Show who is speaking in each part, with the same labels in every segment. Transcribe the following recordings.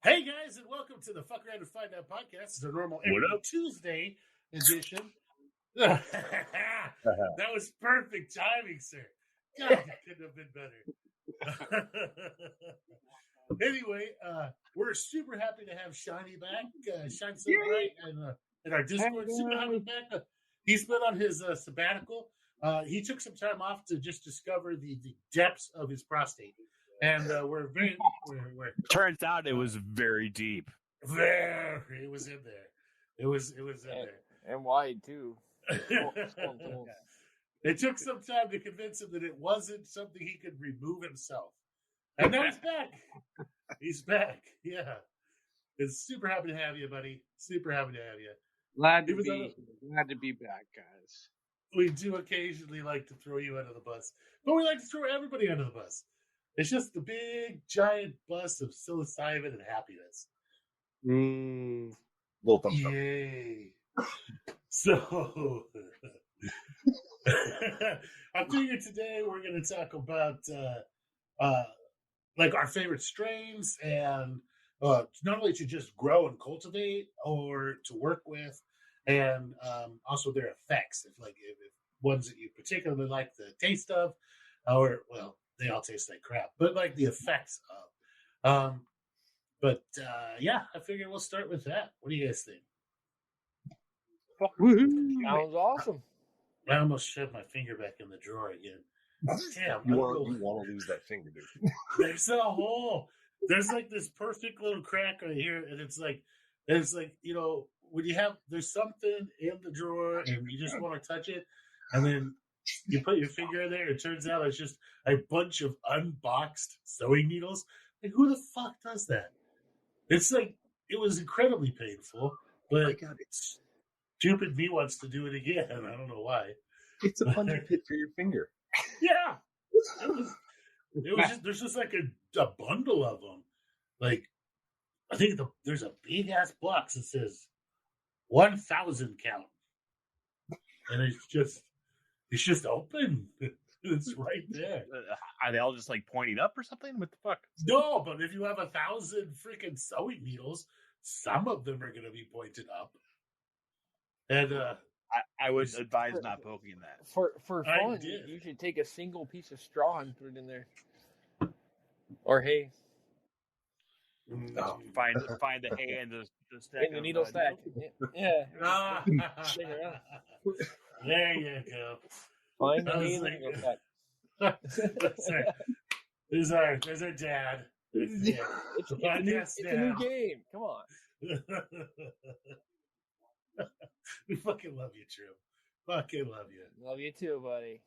Speaker 1: Hey guys, and welcome to the Fuck Around and Find Out podcast. It's a normal every Tuesday edition. That was perfect timing, sir. God, that couldn't have been better. Anyway, we're super happy to have Shiny back, ShineSoBright, and our Discord. Super happy back. He's been on his sabbatical. He took some time off to just discover the depths of his prostate. And we're
Speaker 2: turns out it was very deep.
Speaker 1: It was in there. It was in there.
Speaker 3: And wide too.
Speaker 1: It took some time to convince him that it wasn't something he could remove himself. And now he's back. He's back. Yeah. It's super happy to have you, buddy. Super happy to have you.
Speaker 3: Glad to be back, guys.
Speaker 1: We do occasionally like to throw you under the bus, but we like to throw everybody under the bus. It's just the big, giant bus of psilocybin and happiness.
Speaker 4: Little thumbs up.
Speaker 1: Yay. So, I figured today we're going to talk about, like our favorite strains and not only to just grow and cultivate or to work with, and also their effects. If ones that you particularly like the taste of, or, well, they all taste like crap, but like the effects of. Yeah, I figured we'll start with that. What do you guys think?
Speaker 3: Sounds awesome.
Speaker 1: I almost shoved my finger back in the drawer again. Damn,
Speaker 4: you want to lose that finger, dude.
Speaker 1: There's a hole. There's like this perfect little crack right here, and it's like when you have there's something in the drawer and you just want to touch it, and then you put your finger in there, it turns out it's just a bunch of unboxed sewing needles. Like, who the fuck does that? It's like, it was incredibly painful, but stupid me wants to do it again. I don't know why.
Speaker 4: It's a fun hit for your finger.
Speaker 1: Yeah. It was just, there's just like a bundle of them. Like, I think there's a big ass box that says 1,000 count. And it's just open. It's right there.
Speaker 2: Are they all just like pointing up or something? What the fuck?
Speaker 1: No, but if you have 1,000 freaking sewing needles, some of them are going to be pointed up. And
Speaker 2: I would advise not poking that.
Speaker 3: For fun, you should take a single piece of straw and put it in there. Or hay.
Speaker 2: Find the hay and the stack.
Speaker 3: In the needle stack. Yeah.
Speaker 1: There you go.
Speaker 3: Find the hay in the needle stack.
Speaker 1: There's our dad.
Speaker 3: It's a new game. Come on.
Speaker 1: We fucking love you, True. Fucking love you.
Speaker 3: Love you too, buddy.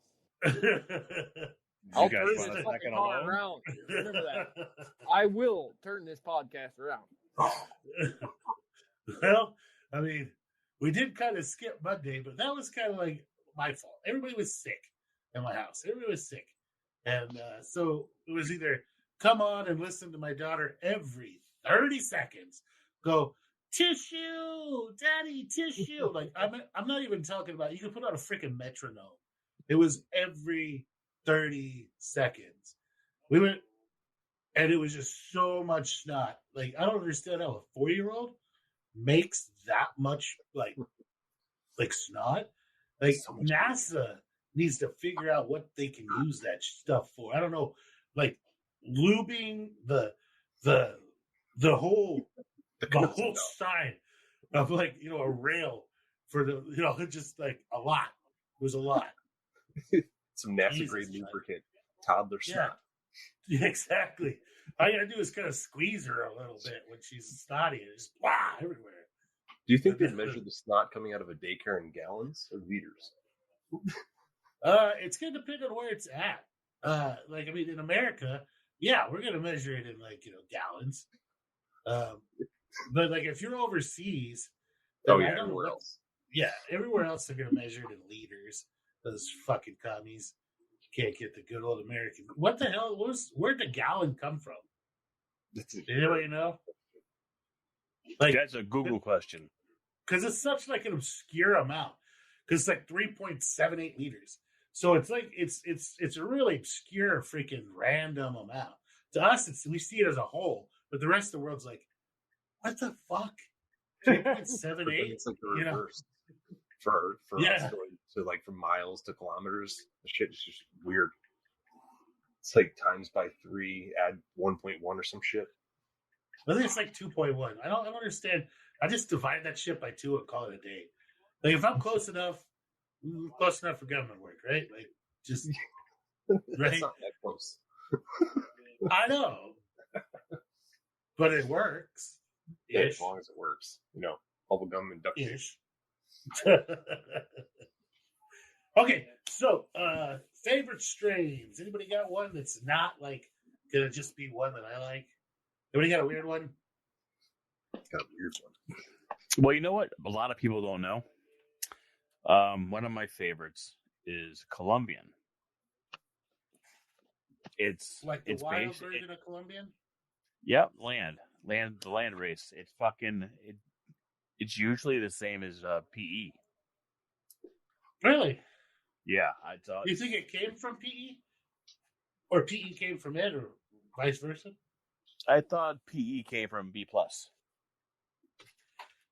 Speaker 3: I'll turn this fucking car around. Remember that. I will turn this podcast around.
Speaker 1: Well, I mean, we did kind of skip Monday, but that was kind of like my fault. Everybody was sick in my house. Everybody was sick. And so it was either come on and listen to my daughter every 30 seconds, go, tissue, daddy, tissue. Like, I'm not even talking about, you can put on a freaking metronome. It was every 30 seconds. We went, and it was just so much snot. Like, I don't understand how a 4-year-old makes that much, like snot. Like, so NASA needs to figure out what they can use that stuff for. I don't know, like, lubing the whole side of, like, a rail for the, just like a lot. It was a lot.
Speaker 4: Some NASA grade lubricant, toddler snot.
Speaker 1: Yeah, exactly. All you gotta do is kind of squeeze her a little bit when she's snotty and just blah everywhere.
Speaker 4: Do you think they measure the snot coming out of a daycare in gallons or liters?
Speaker 1: It's gonna depend on where it's at. Like, I mean, in America, yeah, we're gonna measure it in, like, gallons. But like, if you're overseas,
Speaker 4: everywhere else.
Speaker 1: Yeah, everywhere else they're gonna measure it in liters. Those fucking commies can't get the good old American. What the hell where'd the gallon come from? Did anybody know?
Speaker 2: Like, that's a Google question.
Speaker 1: Because it's such like an obscure amount. Because it's like 3.78 liters. So it's like it's a really obscure freaking random amount. To us, we see it as a whole, but the rest of the world's like, What the fuck?
Speaker 4: But
Speaker 1: 3.78?
Speaker 4: then it's like the
Speaker 1: You know?
Speaker 4: reverse for
Speaker 1: Yeah.
Speaker 4: us going to like from miles to kilometers. The shit is just weird. It's like times by 3, add 1.1 or some shit.
Speaker 1: I think it's like 2.1. I don't understand. I just divide that shit by 2 and call it a day. Like if I'm close enough for government work, right? Like just
Speaker 4: That's
Speaker 1: right.
Speaker 4: not that close.
Speaker 1: I know, but it works.
Speaker 4: Yeah,
Speaker 1: Ish.
Speaker 4: as long as it works. You know, bubble gum and duct tape.
Speaker 1: Ish. Okay, so favorite strains. Anybody got one that's not like gonna just be one that I like? Anybody got a weird one?
Speaker 4: Got a weird one.
Speaker 2: Well, you know what? A lot of people don't know. One of my favorites is Colombian. It's
Speaker 1: Like the
Speaker 2: it's
Speaker 1: wild
Speaker 2: based.
Speaker 1: version of Colombian?
Speaker 2: Yep, the land race. It's fucking. It's usually the same as PE.
Speaker 1: Really?
Speaker 2: Yeah, I thought.
Speaker 1: You think it came from PE? Or PE came from it, or vice versa?
Speaker 2: I thought PE came from B+.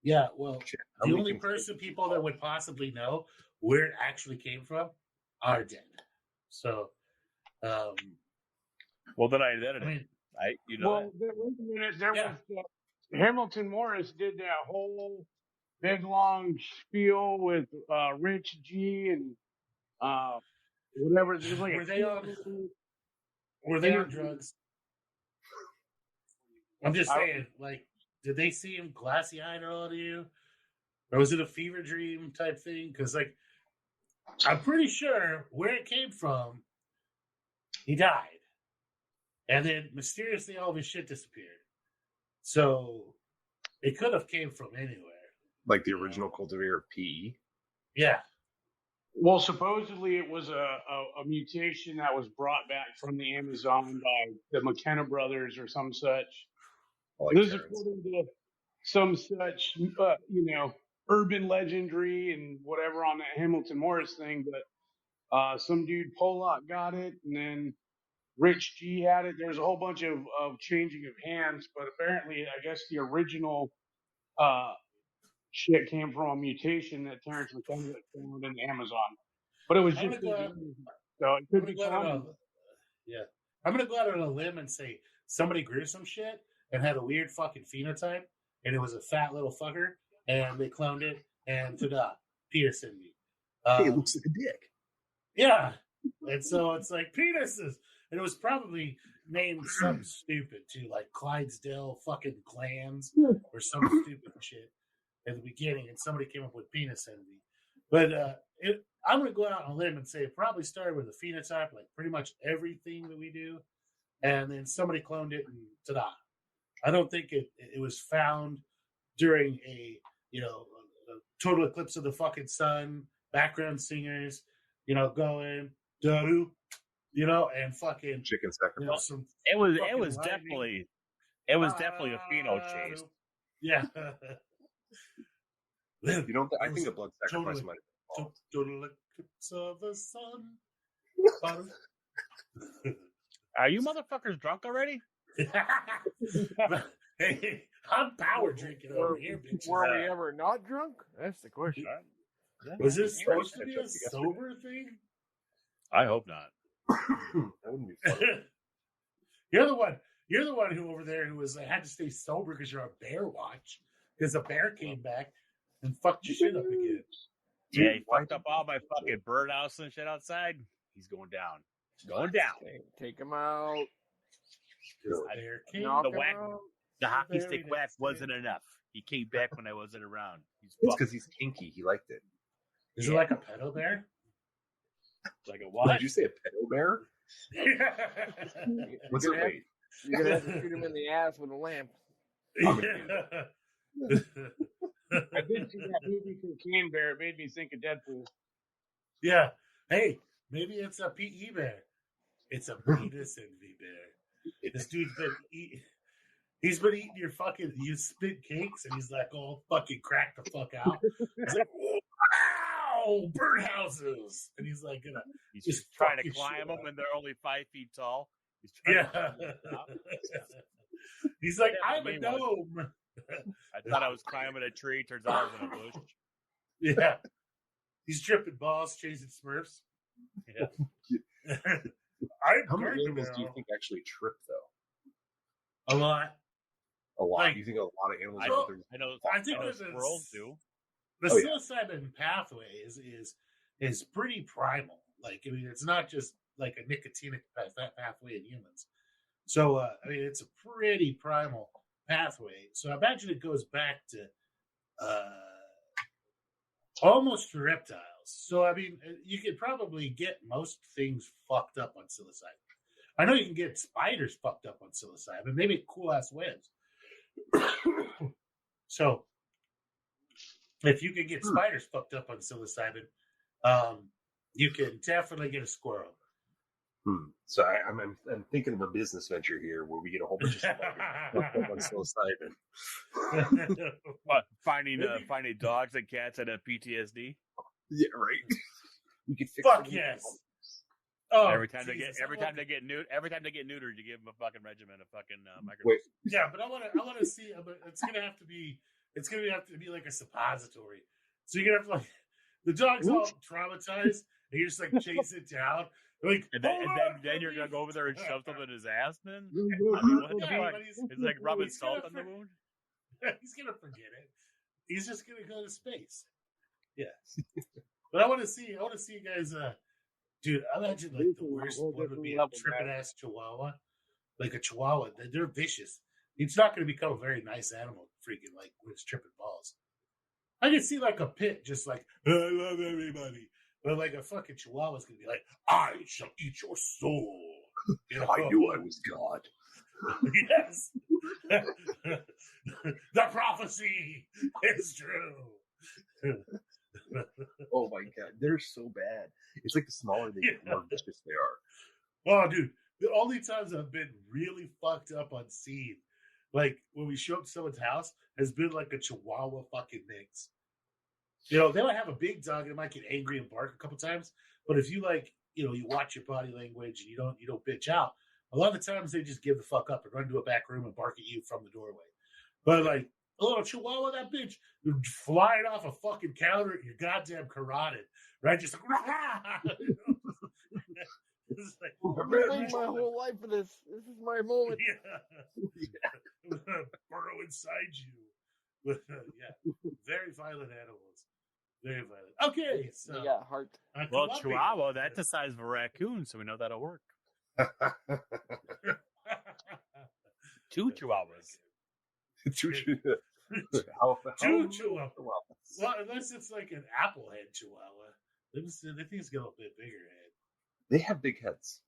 Speaker 1: Yeah, well,
Speaker 4: Shit,
Speaker 1: the only people that would possibly know where it actually came from are dead. So,
Speaker 2: well, then I edited
Speaker 1: I mean,
Speaker 2: it. You know.
Speaker 5: Well, wait a minute. There
Speaker 1: Yeah.
Speaker 5: was Hamilton Morris did that whole big long spiel with Rich G and whatever. There's like
Speaker 1: were they on drugs? I'm just saying, like, did they seem glassy-eyed at all to you? Or was it a fever dream type thing? Because, like, I'm pretty sure where it came from, he died. And then mysteriously all of his shit disappeared. So it could have came from anywhere.
Speaker 4: Like the original cultivator of PE.
Speaker 1: Yeah.
Speaker 5: Well, supposedly it was a mutation that was brought back from the Amazon by the McKenna brothers or some such.
Speaker 4: Like
Speaker 5: This is
Speaker 4: Terrence.
Speaker 5: according to some such, urban legendary and whatever on that Hamilton Morris thing. But some dude Pollock got it, and then Rich G had it. There's a whole bunch of changing of hands, but apparently, I guess the original shit came from a mutation that Terrence McKenna found in the Amazon. But it was
Speaker 1: I'm
Speaker 5: just
Speaker 1: gonna
Speaker 5: so it could be
Speaker 1: go out on
Speaker 5: Colombian.
Speaker 1: Yeah. I'm going to go out on a limb and say somebody grew some shit and had a weird fucking phenotype, and it was a fat little fucker, and they cloned it, and ta-da, Peterson.
Speaker 4: Hey, it looks like a dick.
Speaker 1: Yeah. And so it's like penises. And it was probably named something stupid too, like Clydesdale fucking clans or some stupid shit at the beginning, and somebody came up with penis envy. But I'm going to go out on a limb and say it probably started with a phenotype, like pretty much everything that we do, and then somebody cloned it, and ta-da. I don't think it was found during a total eclipse of the fucking sun, background singers, going da-doo, and fucking
Speaker 4: Chicken sacrifice.
Speaker 1: some.
Speaker 2: It was
Speaker 1: lightning.
Speaker 2: definitely a pheno chase.
Speaker 1: Yeah.
Speaker 4: You don't? I think a blood sacrifice
Speaker 1: totally,
Speaker 4: might have been
Speaker 1: total eclipse of the sun.
Speaker 2: Are you motherfuckers drunk already?
Speaker 1: Hey, I'm power drinking over here, bitch.
Speaker 3: Were we ever not drunk? That's the question.
Speaker 1: Was this supposed to be a sober thing?
Speaker 2: I hope not.
Speaker 4: That wouldn't be fun.
Speaker 1: You're the one who over there who was had to stay sober because you're on bear watch because a bear came back and fucked your shit up again.
Speaker 2: Yeah, he fucked up all my fucking birdhouse and shit outside. He's going down. He's going down.
Speaker 3: Take him out.
Speaker 1: Bear came
Speaker 3: Knock
Speaker 2: The
Speaker 3: him
Speaker 2: whack.
Speaker 3: out.
Speaker 2: The hockey
Speaker 1: Very
Speaker 2: stick whack
Speaker 1: next
Speaker 2: wasn't enough. He came back when I wasn't around. He's
Speaker 4: It's
Speaker 2: fucked.
Speaker 4: because he's kinky. He liked it.
Speaker 1: Is it like a pedo bear?
Speaker 2: Like a
Speaker 4: What?
Speaker 2: what?
Speaker 4: Did you say a pedo bear? What's it weight?
Speaker 3: You're gonna have to shoot him in the ass with a lamp.
Speaker 5: I did see that movie Cocaine Bear. It made me think of Deadpool.
Speaker 1: Yeah. Hey, maybe it's a PE bear. It's a penis envy bear. This dude's been eating. He's been eating you spit cakes, and he's like all fucking cracked the fuck out. He's like, wow, birdhouses. And he's like,
Speaker 2: He's
Speaker 1: just
Speaker 2: just trying to
Speaker 1: fucking
Speaker 2: climb
Speaker 1: shit
Speaker 2: them,
Speaker 1: up.
Speaker 2: and they're only 5 feet tall. He's trying
Speaker 1: Yeah.
Speaker 2: to climb them up.
Speaker 1: He's like,
Speaker 2: Yeah,
Speaker 1: I'm a
Speaker 2: me one.
Speaker 1: gnome.
Speaker 2: I thought I was climbing a tree. Turns out I was in a bush.
Speaker 1: Yeah. He's tripping balls, chasing Smurfs.
Speaker 2: Yeah.
Speaker 4: How many animals do you think actually trip, though?
Speaker 1: A lot.
Speaker 4: A lot.
Speaker 1: Like,
Speaker 4: You think a lot of animals
Speaker 2: I
Speaker 4: are out there?
Speaker 1: I think
Speaker 2: I know
Speaker 1: that
Speaker 2: squirrels do.
Speaker 1: the
Speaker 4: Oh, yeah.
Speaker 1: psilocybin pathway is pretty primal. Like, I mean, it's not just like a nicotinic pathway in humans. So, I mean, it's a pretty primal pathway. So I imagine it goes back to almost to reptiles. So, I mean, you could probably get most things fucked up on psilocybin. I know you can get spiders fucked up on psilocybin. They make cool-ass webs. So, if you can get spiders fucked up on psilocybin, you can definitely get a squirrel.
Speaker 4: So I'm thinking of a business venture here where we get a whole bunch of spiders on psilocybin.
Speaker 2: What, finding dogs and cats that have PTSD?
Speaker 4: Yeah, right. We could fix
Speaker 1: Fuck
Speaker 4: them.
Speaker 1: yes. Oh,
Speaker 2: every time they
Speaker 1: Jesus,
Speaker 2: get neutered, you give them a fucking regimen of fucking microdoses.
Speaker 4: Wait.
Speaker 1: Yeah, but I want to see. But it's gonna have to be like a suppository. So you're gonna have to like the dog's all traumatized, and you just like chase it down. Like,
Speaker 2: And then you're gonna go over there and shove something in his ass, man. I mean, what the
Speaker 1: Yeah,
Speaker 2: fuck?
Speaker 1: but
Speaker 2: It's like rubbing
Speaker 1: he's
Speaker 2: salt
Speaker 1: gonna
Speaker 2: on the wound.
Speaker 1: He's gonna forget it. He's just gonna go to space. Yeah. But I want to see you guys. Dude, I imagine like the worst one would be a tripping ass Chihuahua, like a Chihuahua. They're vicious. It's not going to become a very nice animal, freaking like when it's tripping balls. I can see like a pit, just like I love everybody, but like a fucking Chihuahua's going to be like, I shall eat your soul. You know?
Speaker 4: I knew I was God.
Speaker 1: Yes. The prophecy is true.
Speaker 4: Oh my god, they're so bad. It's like the smaller they get, the more vicious they are.
Speaker 1: Oh, dude, the only times I've been really fucked up on scene, like when we show up to someone's house, has been like a Chihuahua fucking mix. You know, they might have a big dog and it might get angry and bark a couple times, but if you like, you know, you watch your body language and you don't bitch out, a lot of the times they just give the fuck up and run to a back room and bark at you from the doorway. But like a little Chihuahua, that bitch flying off a fucking counter at your goddamn carotid, right? Just like, it's like,
Speaker 3: I've been waiting my whole life for this. This is my moment.
Speaker 1: Yeah. Burrow inside you. Yeah. Very violent animals. Very violent. Okay, so
Speaker 3: They got heart.
Speaker 2: Well, Chihuahua, that's the size of a raccoon, so we know that'll work. 2 Chihuahuas.
Speaker 4: Two
Speaker 1: Chihuahua. Well, unless it's like an apple head Chihuahua. The things get a little bit bigger head.
Speaker 4: They have big heads.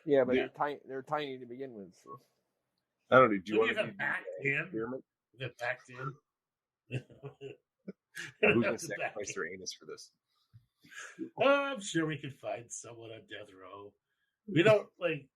Speaker 3: Yeah, but they're tiny to begin with. So.
Speaker 4: I don't know. Do you
Speaker 1: So
Speaker 4: want
Speaker 1: you
Speaker 4: to
Speaker 1: have backed in?
Speaker 4: experiment?
Speaker 1: They're backed in.
Speaker 4: Who's going to sacrifice their anus for this?
Speaker 1: I'm sure we can find someone on death row. We don't like.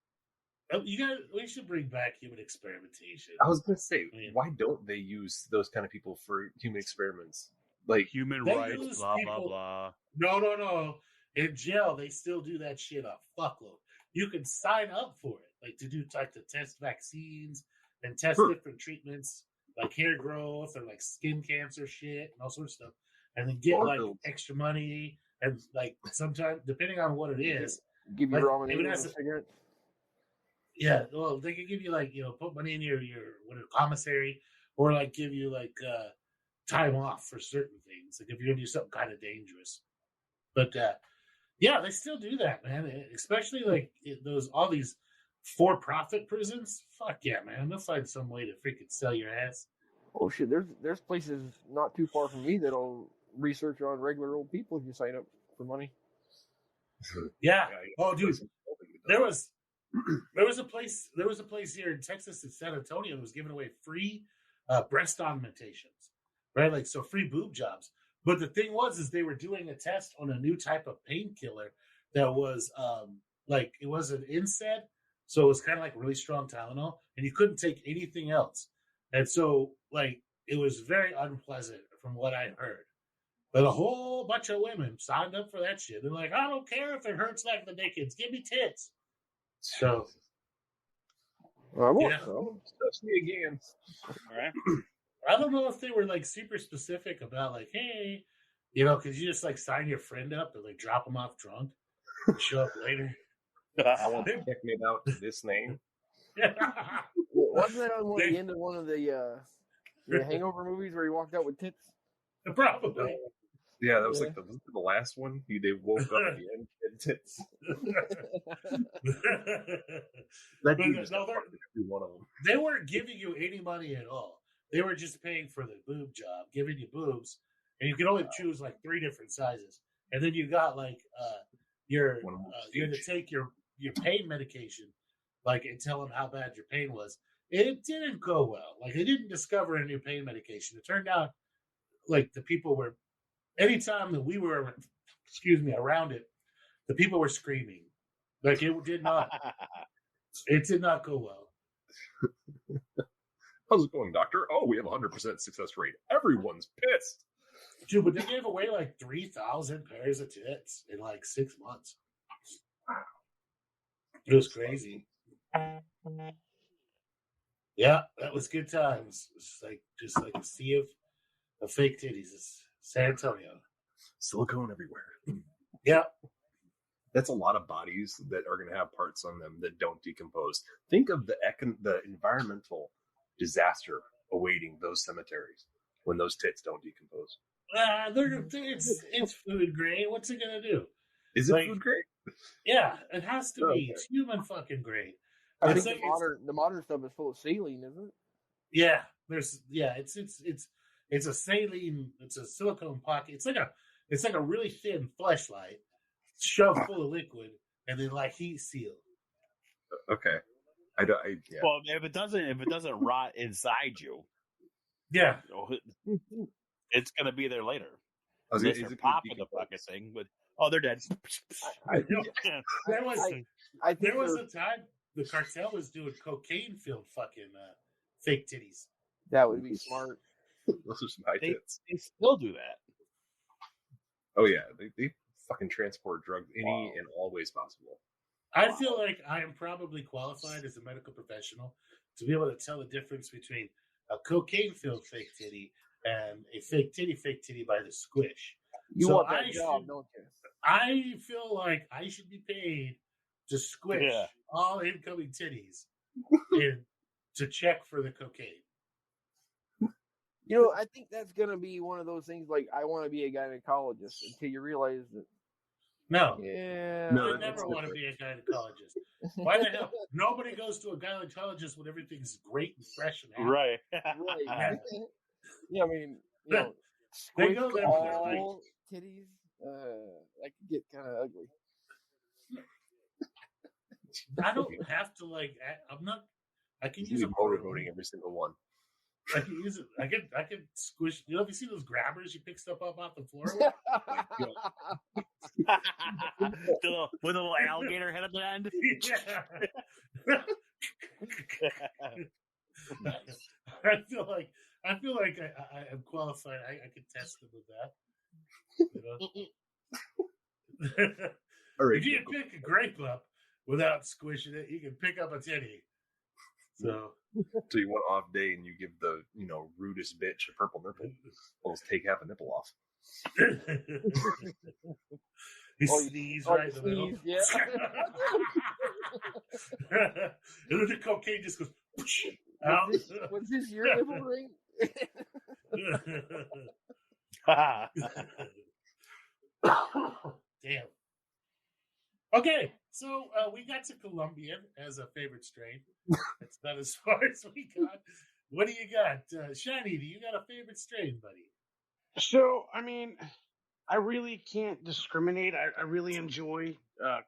Speaker 1: We should bring back human experimentation.
Speaker 4: I was going to say, why don't they use those kind of people for human experiments? Like
Speaker 2: human
Speaker 1: they
Speaker 2: rights,
Speaker 1: use
Speaker 2: blah,
Speaker 1: people-
Speaker 2: blah, blah.
Speaker 1: No. In jail, they still do that shit a fuckload. You can sign up for it, like to do like to test vaccines and test different treatments, like hair growth or like skin cancer shit and all sorts of stuff, and then get like extra money and like sometimes depending on what it is,
Speaker 3: give you
Speaker 1: like,
Speaker 3: ramen noodles and cigarettes.
Speaker 1: Yeah, well, they could give you like put money in your commissary, or like give you like time off for certain things, like if you're gonna do something kind of dangerous. But yeah, they still do that, man. Especially like all these for-profit prisons. Fuck yeah, man. They'll find some way to freaking sell your ass.
Speaker 3: Oh shit, there's places not too far from me that'll research on regular old people if you sign up for money.
Speaker 1: Yeah. Oh, dude, there was a place here in Texas in San Antonio that was giving away free breast augmentations, right? Like so free boob jobs. But the thing is they were doing a test on a new type of painkiller that was like it was an NSAID, so it was kind of like really strong Tylenol, and you couldn't take anything else. And so like it was very unpleasant from what I heard. But a whole bunch of women signed up for that shit. They're like, I don't care if it hurts like the dickens. Give me tits. So
Speaker 3: I won't.
Speaker 1: Yeah.
Speaker 3: Touch me again.
Speaker 2: All right.
Speaker 1: I don't know if they were like super specific about like, hey, you know, because you just like sign your friend up and like drop them off drunk and show up later.
Speaker 4: I want to check me out this name.
Speaker 3: Wasn't that on the end of one of the Hangover movies where he walked out with tits?
Speaker 1: Probably.
Speaker 4: Yeah, that was like the last one. They woke up at the end and tits. That dude just got fucked every one of them.
Speaker 1: They weren't giving you any money at all. They were just paying for the boob job, giving you boobs, and you could only choose like 3 different sizes. And then you got like you're to take your pain medication, like, and tell them how bad your pain was. It didn't go well. Like, they didn't discover a new pain medication. It turned out like the people were, anytime that we were, around it, the people were screaming. Like, it did not go well.
Speaker 4: How's it going, doctor? Oh, we have a 100% success rate. Everyone's pissed.
Speaker 1: Dude, but they gave away like 3,000 pairs of tits in like 6 months. It was crazy. Yeah, that was good times. It's just like a sea of fake titties. It's San Antonio.
Speaker 4: Silicone everywhere.
Speaker 1: Yeah.
Speaker 4: That's a lot of bodies that are going to have parts on them that don't decompose. Think of the environmental disaster awaiting those cemeteries when those tits don't decompose.
Speaker 1: It's food grade. What's it going to do?
Speaker 4: Is it food grade?
Speaker 1: Yeah, it has to be. It's human fucking grade.
Speaker 3: I think the modern stuff is full of saline, isn't it?
Speaker 1: Yeah, it's a saline. It's a silicone pocket. It's like a really thin fleshlight shoved full of liquid and then like heat seal.
Speaker 4: Okay, yeah.
Speaker 2: Well, if it doesn't rot inside you,
Speaker 1: yeah,
Speaker 2: it's gonna be there later.
Speaker 4: Is
Speaker 2: it popping the fucking thing? But they're dead.
Speaker 1: There was a time the cartel was doing cocaine-filled fucking fake titties.
Speaker 3: That would be smart.
Speaker 4: Those are some high tits.
Speaker 2: They still do that.
Speaker 4: Oh yeah, they fucking transport drugs any and all ways possible.
Speaker 1: I feel like I am probably qualified as a medical professional to be able to tell the difference between a cocaine-filled fake titty and a fake titty by the squish.
Speaker 3: You want that job, don't you?
Speaker 1: I feel like I should be paid to squish all incoming titties and to check for the cocaine.
Speaker 3: You know, I think that's going to be one of those things like, I want to be a gynecologist until you realize that.
Speaker 1: No.
Speaker 3: Yeah.
Speaker 1: I never want to be a gynecologist. Why the hell? Nobody goes to a gynecologist when everything's great and fresh and happy.
Speaker 2: Right.
Speaker 3: Right. Yeah, I mean, you know,
Speaker 1: they go there
Speaker 3: all titties, that could get kind of ugly.
Speaker 1: I don't have to I can use a
Speaker 4: motorboating every single one.
Speaker 1: I can use it. I can squish. You know, have you seen those grabbers you pick stuff up off the floor
Speaker 2: with a little alligator head at the end?
Speaker 1: Yeah. I feel like I am qualified. I can test them with that. You know? Right, if you can pick a grape up without squishing it, you can pick up a titty. So
Speaker 4: you want off day and you give the rudest bitch a purple nipple. Well, let's take half a nipple off.
Speaker 1: He sneezed right in the middle.
Speaker 3: Yeah.
Speaker 1: And then the cocaine just goes out.
Speaker 3: Was this your nipple ring?
Speaker 1: Damn. Okay, so we got to Colombian as a favorite strain. That's not as far as we got. What do you got? Shiny, do you got a favorite strain, buddy?
Speaker 5: So, I mean, I really can't discriminate. I really enjoy a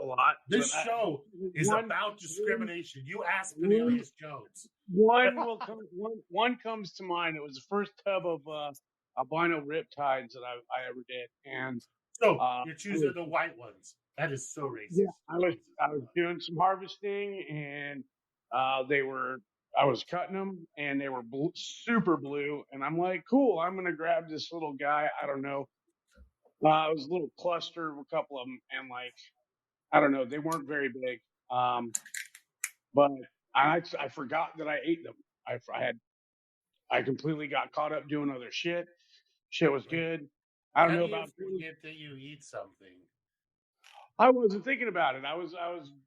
Speaker 5: lot.
Speaker 1: This show is about discrimination. You asked Cornelius Jones.
Speaker 5: One comes to mind. It was the first tub of albino riptides that I ever did, and
Speaker 1: so you're choosing the white ones. That is so racist.
Speaker 5: Yeah, I was doing some harvesting, and I was cutting them, and they were super blue, and I'm like, cool, I'm gonna grab this little guy. I don't know. It was a little cluster of a couple of them, and I don't know, they weren't very big. But I forgot that I ate them. I had I completely got caught up doing other shit. Shit was good. I don't
Speaker 1: How
Speaker 5: know
Speaker 1: do you
Speaker 5: about.
Speaker 1: forget that you eat something?
Speaker 5: I wasn't thinking about it. I was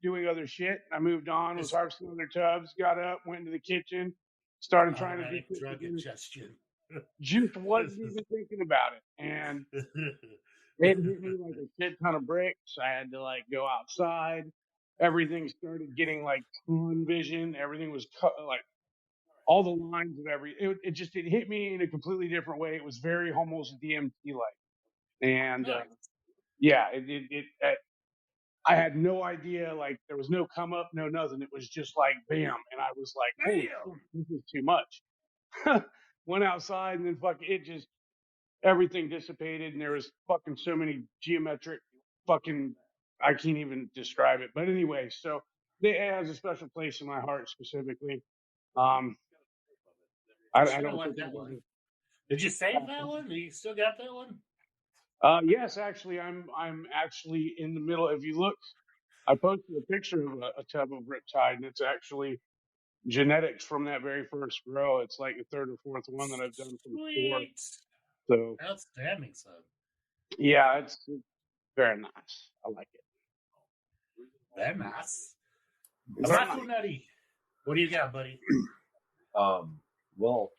Speaker 5: doing other shit. I moved on, was
Speaker 1: It's
Speaker 5: harvesting other tubs, got up, went into the kitchen, started trying to do
Speaker 1: automatic
Speaker 5: shit
Speaker 1: drug
Speaker 5: again.
Speaker 1: ingestion.
Speaker 5: Just wasn't even thinking about it. And it hit me like a shit ton of bricks. I had to like go outside. Everything started getting like tunnel vision. Everything was like all the lines of it hit me in a completely different way. It was very almost DMT like. And
Speaker 1: Nice.
Speaker 5: yeah, I had no idea, like, there was no come up, no nothing. It was just like, bam. And I was like, holy
Speaker 1: Damn.
Speaker 5: fuck, this is too much. Went outside and then everything dissipated. And there was fucking so many geometric fucking, I can't even describe it. But anyway, so it has a special place in my heart specifically. Um,
Speaker 1: I
Speaker 5: I
Speaker 1: should have
Speaker 5: don't
Speaker 1: won
Speaker 5: think
Speaker 1: that
Speaker 5: I've
Speaker 1: one. Did you save that one? Do you still got that one?
Speaker 5: yes, actually, I'm actually in the middle. If you look, I posted a picture of a tub of Riptide, and it's actually genetics from that very first grow. It's like the third or fourth one that I've done from store.
Speaker 1: Sweet.
Speaker 5: So
Speaker 1: Outstanding, son.
Speaker 5: yeah, it's very nice. I like it.
Speaker 1: Very nice.
Speaker 4: Is
Speaker 5: Very
Speaker 4: that-
Speaker 1: Rocco Nutty. What do you got, buddy?
Speaker 4: Well,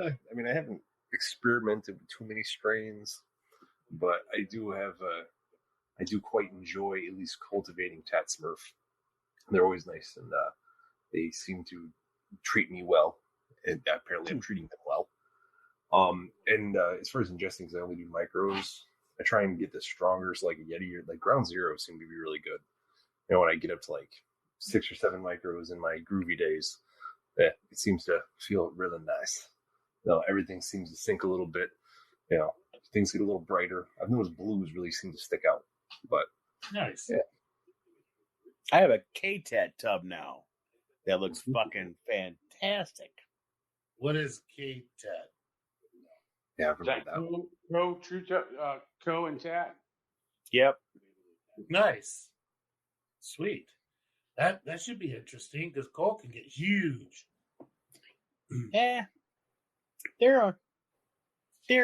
Speaker 4: I mean, I haven't experimented with too many strains, but I do quite enjoy at least cultivating Tat Smurf. They're always nice, and they seem to treat me well, and apparently I'm treating them well. And as far as ingesting, because I only do micros, I try and get the stronger, so like a Yeti or like Ground Zero seem to be really good. You know, when I get up to like 6 or 7 micros in my groovy days, it seems to feel really nice. You know, everything seems to sink a little bit. You know, things get a little brighter. I've noticed blues really seem to stick out, but
Speaker 1: Nice.
Speaker 4: yeah.
Speaker 2: I have a K-Tat tub now that looks fucking fantastic.
Speaker 1: What is K-Tat?
Speaker 4: Yeah, I've heard that.
Speaker 5: Co and Tat.
Speaker 2: Yep.
Speaker 1: Nice. Sweet. That should be interesting because Cole can get huge.
Speaker 2: Yeah. They're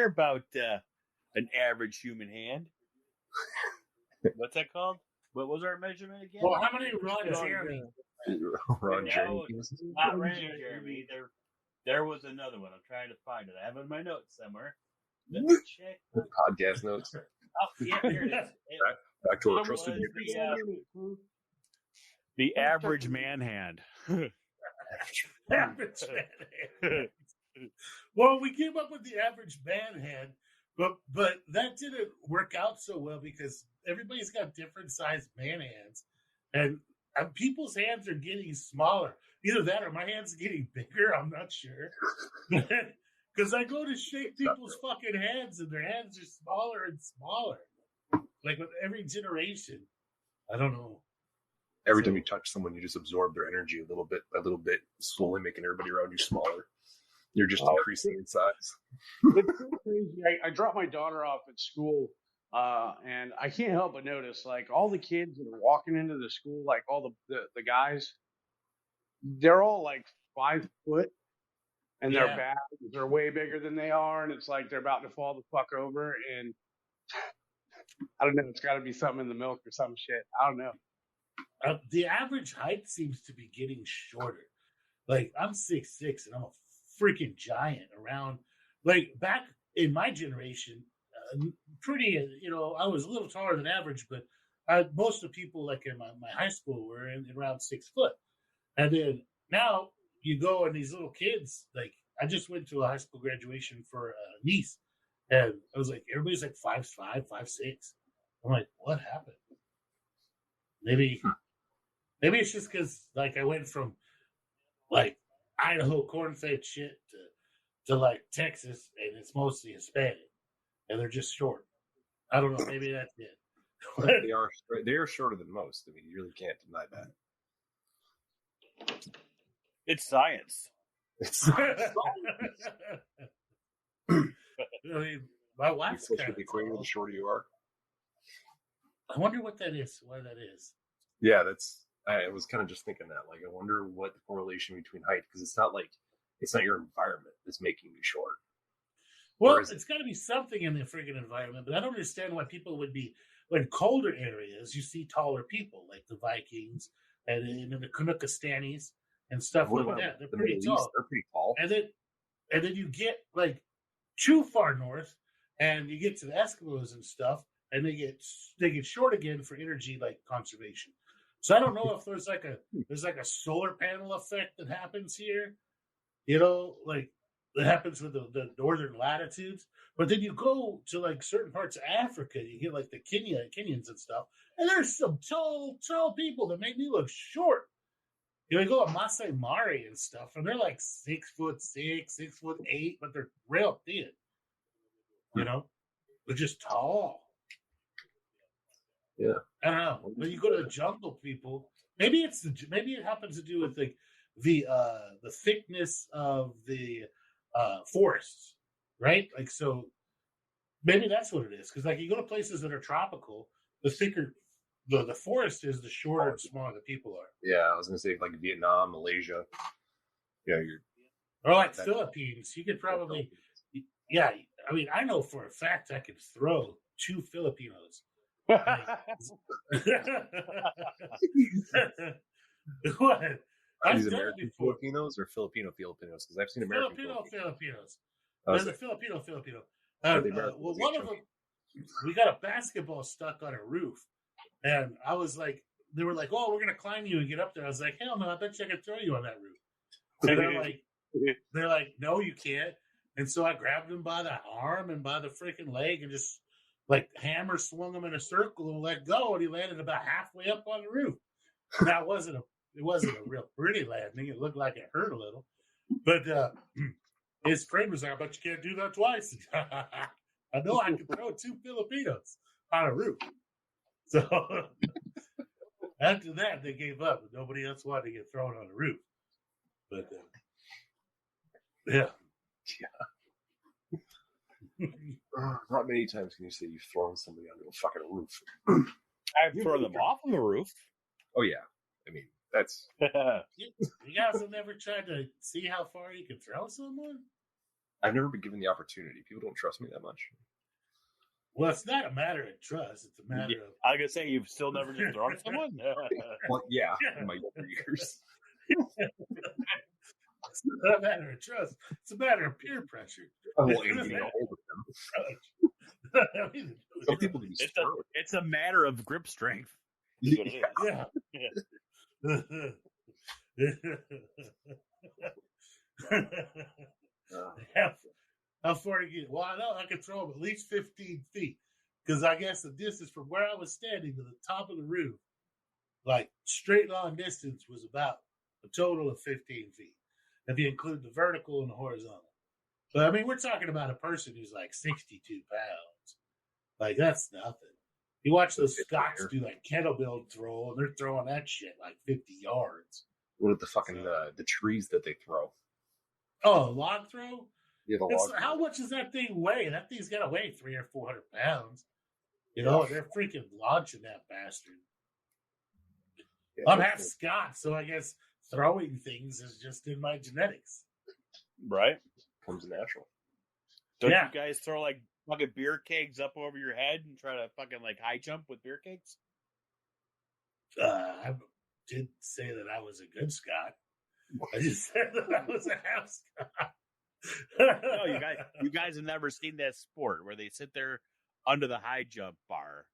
Speaker 2: about an average human hand. What's that called? What was our measurement again?
Speaker 1: Well, how many Ron Jeremy?
Speaker 4: Ron
Speaker 2: No,
Speaker 4: Jeremy.
Speaker 2: Not Ron Jeremy. There was another one. I'm trying to find it. I have it in my notes somewhere. Let me check.
Speaker 4: Podcast notes.
Speaker 2: Oh, yeah, here it is.
Speaker 4: Back to our
Speaker 2: It
Speaker 4: trusted
Speaker 2: was the average man hand.
Speaker 1: Average man hand. Well, we came up with the average man hand, but that didn't work out so well because everybody's got different sized man hands, and people's hands are getting smaller. Either that or my hands are getting bigger. I'm not sure. Because I go to shake people's fucking hands, and their hands are smaller and smaller. Like with every generation. I don't know.
Speaker 4: Every time you touch someone, you just absorb their energy a little bit, slowly making everybody around you smaller. You're just increasing in size.
Speaker 5: It's so crazy. I dropped my daughter off at school, and I can't help but notice, like, all the kids that are walking into the school, like all the guys, they're all like 5 foot, and their bags are way bigger than they are, and it's like they're about to fall the fuck over. And I don't know. It's got to be something in the milk or some shit. I don't know.
Speaker 1: The average height seems to be getting shorter. Like I'm 6'6", and I'm a freaking giant around. Like back in my generation, pretty. I was a little taller than average, but most of the people like in my high school were in around 6 foot. And then now you go and these little kids. Like I just went to a high school graduation for a niece, and I was like, everybody's like 5'5", 5'6". I'm like, what happened? Maybe it's just because like I went from like Idaho corn-fed shit to like Texas, and it's mostly Hispanic, and they're just short. I don't know. Maybe that's it.
Speaker 4: They are shorter than most. I mean, you really can't deny that.
Speaker 2: It's science.
Speaker 4: It's
Speaker 1: I mean, my wife's
Speaker 4: closer
Speaker 1: kind
Speaker 4: to
Speaker 1: of
Speaker 4: the equator,
Speaker 1: tall.
Speaker 4: the shorter you are.
Speaker 1: I wonder what that is. Why that is?
Speaker 4: Yeah, I was kind of just thinking that. Like, I wonder what the correlation between height, because it's not like It's not your environment that's making you short.
Speaker 1: Well, it's got to be something in the friggin' environment, but I don't understand why people would be. In colder areas, you see taller people, like the Vikings and the Canuckastanis and stuff
Speaker 4: What
Speaker 1: like
Speaker 4: about
Speaker 1: that. They're
Speaker 4: the
Speaker 1: pretty
Speaker 4: Middle East?
Speaker 1: tall.
Speaker 4: They're pretty tall.
Speaker 1: And then you get like too far north, and you get to the Eskimos and stuff, and they get short again for energy like conservation. So I don't know if there's like a solar panel effect that happens here, like that happens with the northern latitudes. But then you go to like certain parts of Africa, you get like the Kenyans and stuff, and there's some tall people that make me look short. You go to Masai Mara and stuff, and they're like 6'6", 6'8", but they're real thin. They're just tall.
Speaker 4: Yeah,
Speaker 1: I don't know. But you go to the jungle people. Maybe it happens to do with like the thickness of the forests, right? Like so, maybe that's what it is. Because like you go to places that are tropical, the thicker the forest is, the shorter and smaller the people are.
Speaker 4: Yeah, I was gonna say like Vietnam, Malaysia. Yeah,
Speaker 1: or like Philippines. You could probably, yeah. I mean, I know for a fact I could throw 2 Filipinos. What?
Speaker 4: These American Filipinos or Filipino Filipinos? Because I've seen American
Speaker 1: Filipinos. There's a Filipino. Well, one of them, we got a basketball stuck on a roof, and I was like, they were like, "Oh, we're gonna climb you and get up there." I was like, "Hell no! I bet you I could throw you on that roof." And they're like, "No, you can't." And so I grabbed him by the arm and by the freaking leg and just like hammer swung him in a circle and let go, and he landed about halfway up on the roof. Now it wasn't a real pretty landing. It looked like it hurt a little, but his friend was like, "But you can't do that twice." I know I can throw 2 Filipinos on a roof. So after that, they gave up. Nobody else wanted to get thrown on the roof. But yeah.
Speaker 4: Not many times can you say you've thrown somebody onto a fucking roof.
Speaker 2: I've thrown them off on the roof.
Speaker 4: Oh yeah, I mean that's.
Speaker 1: You guys have never tried to see how far you can throw someone?
Speaker 4: I've never been given the opportunity. People don't trust me that much.
Speaker 1: Well, it's not a matter of trust. It's a matter of.
Speaker 2: I was gonna say you've still never just thrown someone.
Speaker 4: Well, yeah, in my younger years.
Speaker 1: It's not a matter of trust. It's a matter of peer pressure.
Speaker 4: Oh, well, and getting a hold of them. Some people do
Speaker 2: it's a matter of grip strength.
Speaker 1: Yeah. How far to get? Well, I know I could throw him at least 15 feet because I guess the distance from where I was standing to the top of the roof, like straight line distance, was about a total of 15 feet if you include the vertical and the horizontal. But I mean, we're talking about a person who's like 62 pounds. Like that's nothing. You watch those Scots do like kettlebell throw, and they're throwing that shit like 50 yards.
Speaker 4: What are the fucking the trees that they throw?
Speaker 1: Oh, a log throw?
Speaker 4: Yeah, the log.
Speaker 1: How much does that thing weigh? That thing's got to weigh 300 or 400 pounds. They're freaking launching that bastard. Yeah, I'm half Scot, so I guess throwing things is just in my genetics.
Speaker 2: Right?
Speaker 4: Comes natural.
Speaker 2: Don't you guys throw like fucking beer kegs up over your head and try to fucking like high jump with beer kegs?
Speaker 1: I did say that I was a good Scot. I just said that I was a half Scot.
Speaker 2: No, you guys have never seen that sport where they sit there under the high jump bar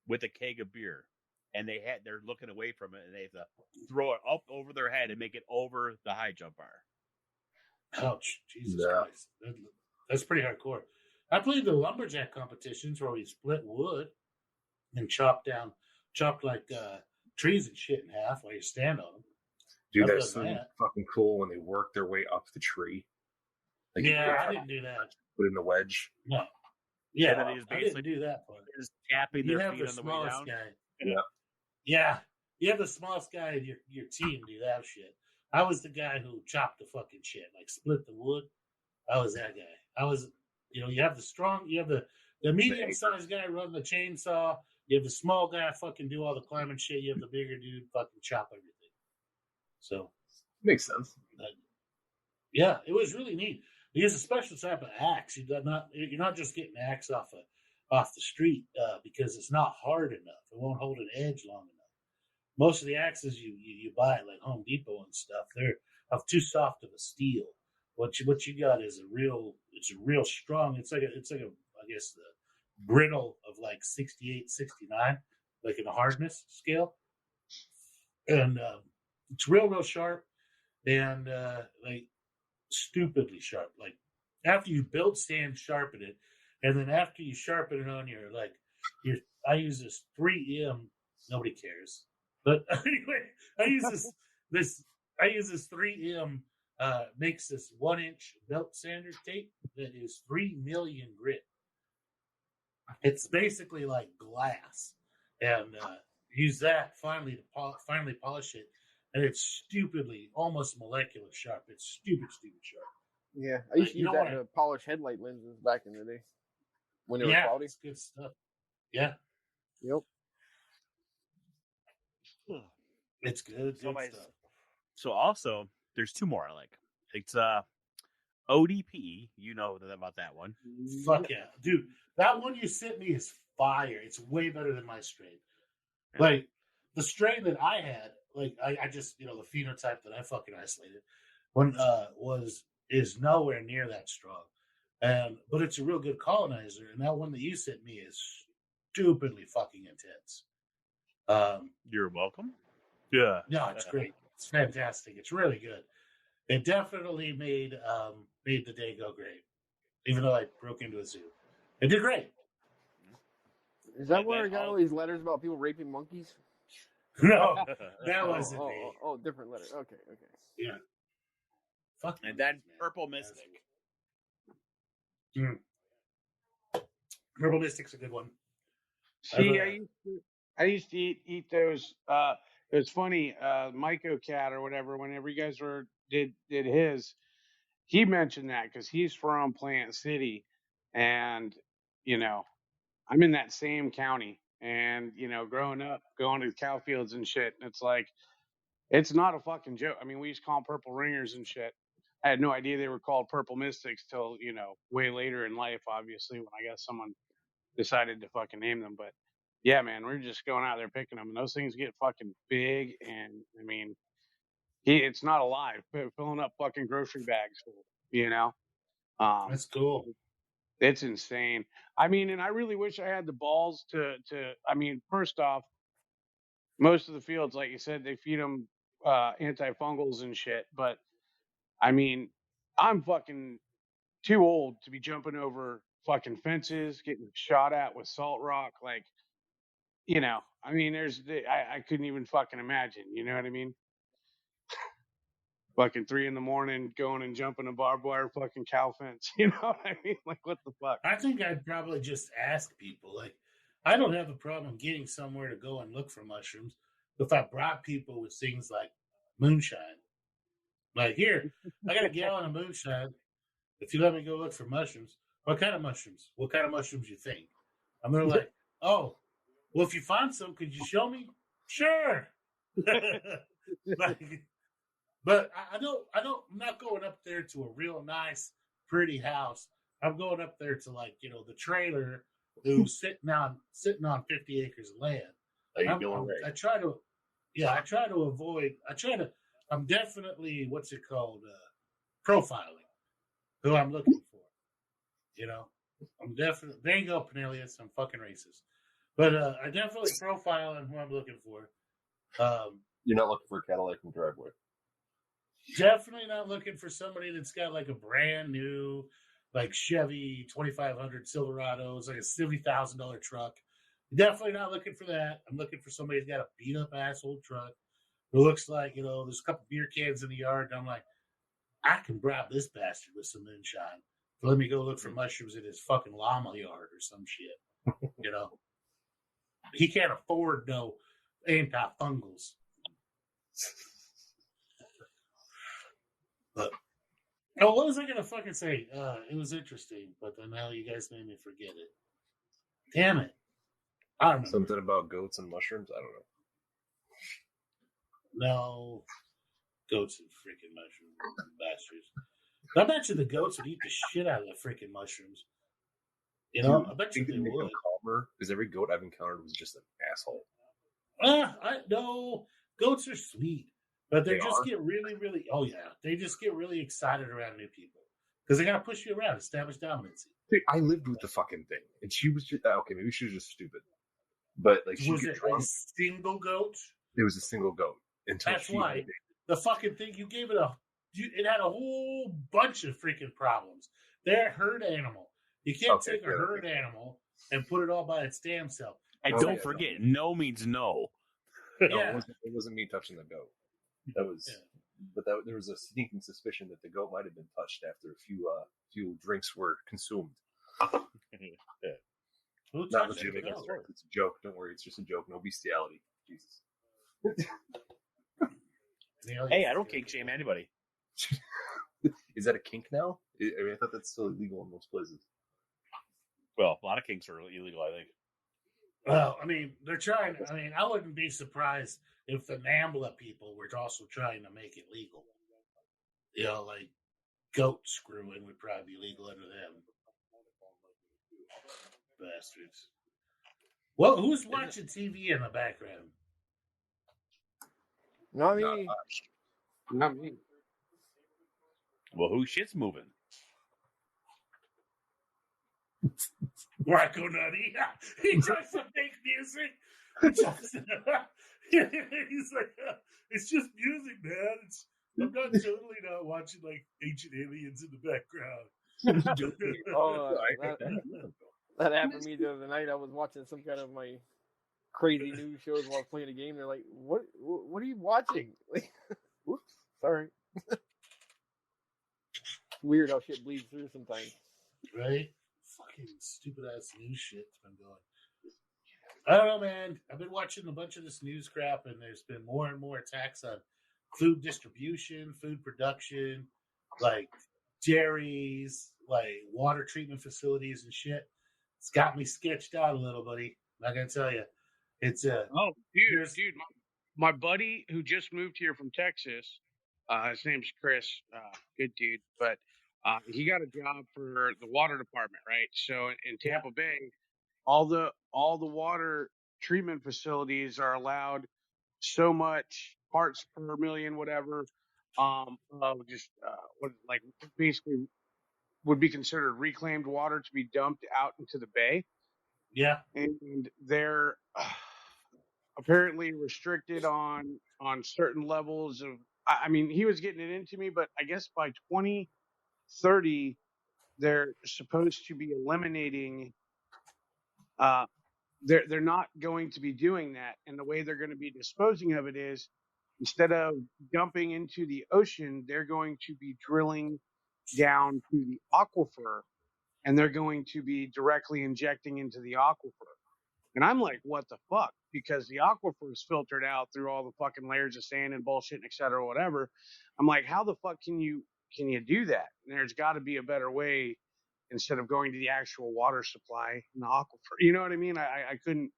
Speaker 2: with a keg of beer, and they're looking away from it, and they have to throw it up over their head and make it over the high jump bar. Ouch!
Speaker 1: Jesus Christ, that's pretty hardcore. I played the lumberjack competitions where we split wood and chopped like trees and shit in half while you stand on them.
Speaker 4: Dude, that's so fucking cool when they work their way up the tree.
Speaker 1: Like I didn't do that.
Speaker 4: Put in the wedge.
Speaker 1: No. Yeah,
Speaker 2: and then he's basically
Speaker 1: I didn't do that part.
Speaker 2: Just tapping their feet on the way down.
Speaker 1: Guy. Yeah. You have the smallest guy in your team do that shit. I was the guy who chopped the fucking shit, like split the wood. I was that guy. I was, you have the medium-sized guy run the chainsaw. You have the small guy fucking do all the climbing shit. You have the bigger dude fucking chop everything. So
Speaker 4: makes sense.
Speaker 1: Yeah, it was really neat. They use a special type of axe. You're not just getting an axe off the street because it's not hard enough. It won't hold an edge long enough. Most of the axes you buy at like Home Depot and stuff, they're of too soft of a steel. What you got is a real strong. It's like a I guess the brittle of like 68, 69, like in a hardness scale, and it's real sharp and like stupidly sharp. Like after you build sand, sharpen it, and then after you sharpen it on I use this 3M. Nobody cares, but anyway, I use this 3M. Makes this 1-inch belt sander tape that is 3 million grit. It's basically like glass, and use that finally to polish it, and it's stupidly almost molecular sharp. It's stupid sharp.
Speaker 3: Yeah, I used to use that to polish headlight lenses back in the day when they were cloudy.
Speaker 1: It's good stuff. Yeah.
Speaker 3: Yep.
Speaker 1: It's good stuff.
Speaker 2: So also, there's 2 more I like. It's ODP. You know about that one.
Speaker 1: Fuck yeah. Dude, that one you sent me is fire. It's way better than my strain. Yeah. Like, the strain that I had, like, I just, the phenotype that I fucking isolated is nowhere near that strong. But it's a real good colonizer, and that one that you sent me is stupidly fucking intense.
Speaker 2: You're welcome. Yeah.
Speaker 1: No, it's great. It's fantastic. It's really good. It definitely made the day go great, even though I broke into a zoo. It did great.
Speaker 3: Is that where I got all these letters about people raping monkeys?
Speaker 1: No, that wasn't me.
Speaker 3: Oh, different letter. Okay.
Speaker 1: Yeah. Fuck.
Speaker 2: And then Purple Mystic.
Speaker 1: Purple Mystic's a good one.
Speaker 5: See, I used to eat those. It was funny, Myco Cat or whatever. Whenever you guys did his, he mentioned that because he's from Plant City, and I'm in that same county, and growing up, going to the cow fields and shit, and it's like, it's not a fucking joke. I mean, we used to call them purple ringers and shit. I had no idea they were called purple mystics till way later in life, obviously, when I guess someone decided to fucking name them, but. Yeah, man, we're just going out there picking them, and those things get fucking big. And I mean, it's not alive, filling up fucking grocery bags full.
Speaker 1: That's cool.
Speaker 5: It's insane. I mean, and I really wish I had the balls to. I mean, first off, most of the fields, like you said, they feed them antifungals and shit. But I mean, I'm fucking too old to be jumping over fucking fences, getting shot at with salt rock, like. I mean, I couldn't even fucking imagine, you know what I mean? Fucking 3 a.m, going and jumping a barbed wire fucking cow fence, you know what I mean? Like, what the fuck?
Speaker 1: I think I'd probably just ask people. Like, I don't have a problem getting somewhere to go and look for mushrooms. If I brought people with things like moonshine, like, here, I got a gallon of moonshine. If you let me go look for mushrooms, what kind of mushrooms? What kind of mushrooms you think? And they're like, oh. Well, if you find some, could you show me? Sure. But I'm not going up there to a real nice, pretty house. I'm going up there to the trailer who's sitting on 50 acres of land. I try to avoid. I'm definitely what's it called? Profiling who I'm looking for. I'm definitely. There you go, Cornelius. I'm fucking racist. But I definitely profile on who I'm looking for.
Speaker 4: You're not looking for a Cadillac in the driveway.
Speaker 1: Definitely not looking for somebody that's got like a brand new, like Chevy 2500 Silverado. It's like a $70,000 truck. Definitely not looking for that. I'm looking for somebody who's got a beat up asshole truck. It looks like there's a couple beer cans in the yard, and I'm like, I can bribe this bastard with some moonshine. So let me go look for mushrooms in his fucking llama yard or some shit. He can't afford no antifungals. But what was I gonna fucking say? It was interesting, but then now you guys made me forget it. Damn it! I don't know.
Speaker 4: Something about goats and mushrooms. I don't know.
Speaker 1: No, goats and freaking mushrooms, bastards. I bet you the goats would eat the shit out of the freaking mushrooms. You know, I bet you
Speaker 4: think
Speaker 1: they
Speaker 4: it'd make them
Speaker 1: would.
Speaker 4: calmer because every goat I've encountered was just an asshole.
Speaker 1: No, goats are sweet, but they
Speaker 4: They
Speaker 1: just
Speaker 4: are?
Speaker 1: get really, really. Oh yeah, they just get really excited around new people because they gotta push you around, establish dominance.
Speaker 4: Dude, I lived with the fucking thing, and she was just okay. Maybe she was just stupid, but like she
Speaker 1: Was
Speaker 4: get
Speaker 1: it
Speaker 4: drunk.
Speaker 1: a single goat?
Speaker 4: It was a single goat until
Speaker 1: That's
Speaker 4: she.
Speaker 1: why the fucking thing you gave it it had a whole bunch of freaking problems. They're a herd animal. You can't take a herd animal and put it all by its damn self.
Speaker 2: And
Speaker 4: Oh,
Speaker 2: don't
Speaker 4: yeah,
Speaker 2: forget, no means no.
Speaker 4: No,
Speaker 1: Yeah.
Speaker 4: it wasn't me touching the goat. That was, but there was a sneaking suspicion that the goat might have been touched after a few drinks were consumed.
Speaker 1: Who
Speaker 4: Not
Speaker 1: touched the
Speaker 4: legitimate.
Speaker 1: goat?
Speaker 4: It's a joke. Don't worry. It's just a joke. No bestiality. Jesus.
Speaker 2: Hey, I don't kink shame anybody.
Speaker 4: Is that a kink now? I mean, I thought that's still illegal in most places.
Speaker 2: Well, a lot of kinks are illegal, I think.
Speaker 1: Well, I mean, they're trying. I mean, I wouldn't be surprised if the NAMBLA people were also trying to make it legal. You know, like goat screwing would probably be legal under them. Bastards. Well, who's watching TV in the background?
Speaker 3: Not me.
Speaker 5: Not me.
Speaker 2: Well, whose shit's moving?
Speaker 1: Rocco Nutty. He tries to make music. He's like, it's just music, man. I'm not totally not watching like Ancient Aliens in the background.
Speaker 3: That happened to me the other night. I was watching some kind of my crazy news shows while I was playing a game. They're like, "What are you watching?" Whoops, sorry. Weird how shit bleeds through sometimes.
Speaker 1: Right? Fucking stupid ass news shit's been going. I don't know, man. I've been watching a bunch of this news crap, and there's been more and more attacks on food distribution, food production, like dairies, like water treatment facilities and shit. It's got me sketched out a little, buddy. I'm not gonna tell you. It's
Speaker 5: Dude, my buddy who just moved here from Texas, his name's Chris, good dude, but he got a job for the water department, right? So in Tampa Bay, all the water treatment facilities are allowed so much parts per million, whatever, of just what like basically would be considered reclaimed water to be dumped out into the bay.
Speaker 1: Yeah.
Speaker 5: And they're apparently restricted on certain levels of. I mean, he was getting it into me, but I guess by 2030, they're supposed to be eliminating. They're not going to be doing that, and the way they're going to be disposing of it is instead of dumping into the ocean, they're going to be drilling down to the aquifer, and they're going to be directly injecting into the aquifer. And I'm like, what the fuck? Because the aquifer is filtered out through all the fucking layers of sand and bullshit, and et cetera, whatever. I'm like, how the fuck can you do that? And there's got to be a better way instead of going to the actual water supply in the aquifer. You know what I mean? I couldn't,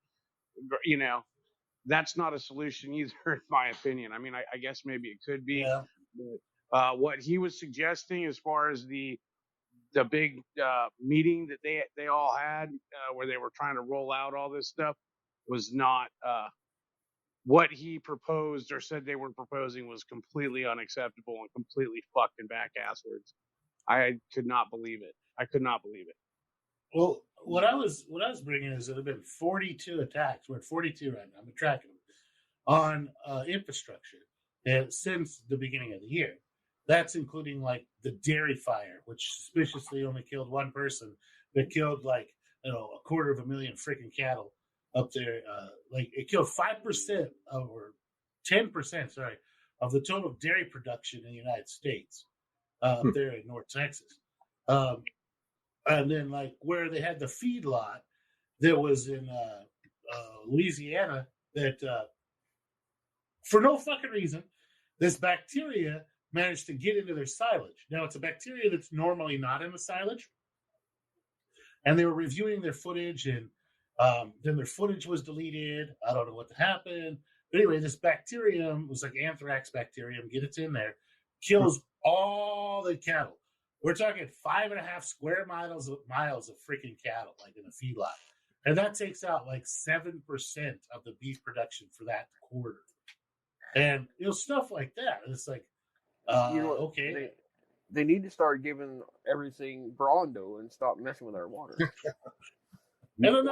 Speaker 5: that's not a solution either, in my opinion. I mean, I guess maybe it could be.
Speaker 1: Yeah.
Speaker 5: But, what he was suggesting as far as the big meeting that they all had where they were trying to roll out all this stuff was not what he proposed or said they were proposing was completely unacceptable and completely fucking back-asswards. I could not believe it.
Speaker 1: Well, what I was bringing is there have been 42 attacks. We're at 42 right now. I'm tracking them on infrastructure since the beginning of the year. That's including like the dairy fire, which suspiciously only killed one person, but killed like 250,000 freaking cattle up there. Like it killed 5% or 10%, sorry, of the total dairy production in the United States up there in North Texas. And then like where they had the feedlot that was in Louisiana that for no fucking reason, this bacteria managed to get into their silage. Now, it's a bacteria that's normally not in the silage. And they were reviewing their footage, and then their footage was deleted. I don't know what happened. But anyway, this bacterium was like anthrax bacterium, get it in there, kills all the cattle. We're talking 5.5 square miles of freaking cattle, like in a feedlot. And that takes out like 7% of the beef production for that quarter. And, stuff like that. It's like, okay.
Speaker 3: They need to start giving everything Brondo and stop messing with our water.
Speaker 1: And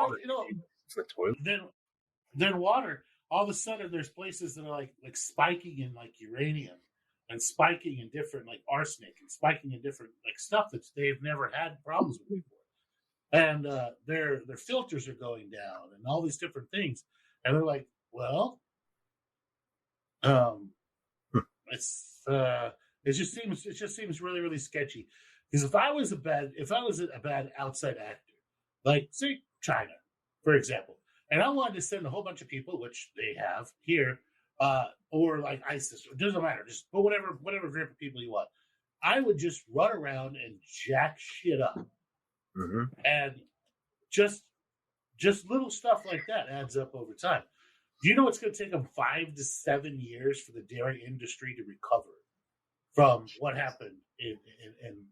Speaker 1: then water, all of a sudden there's places that are like spiking in like uranium and spiking in different like arsenic and spiking in different like stuff that they've never had problems with before. And their filters are going down and all these different things. And they're like, well, it just seems really, really sketchy. Because if I was a bad outside actor, like say China, for example, and I wanted to send a whole bunch of people, which they have here, or like ISIS, it doesn't matter, just put whatever group of people you want. I would just run around and jack shit up.
Speaker 4: Mm-hmm.
Speaker 1: And just little stuff like that adds up over time. Do you know it's going to take them 5 to 7 years for the dairy industry to recover from what happened in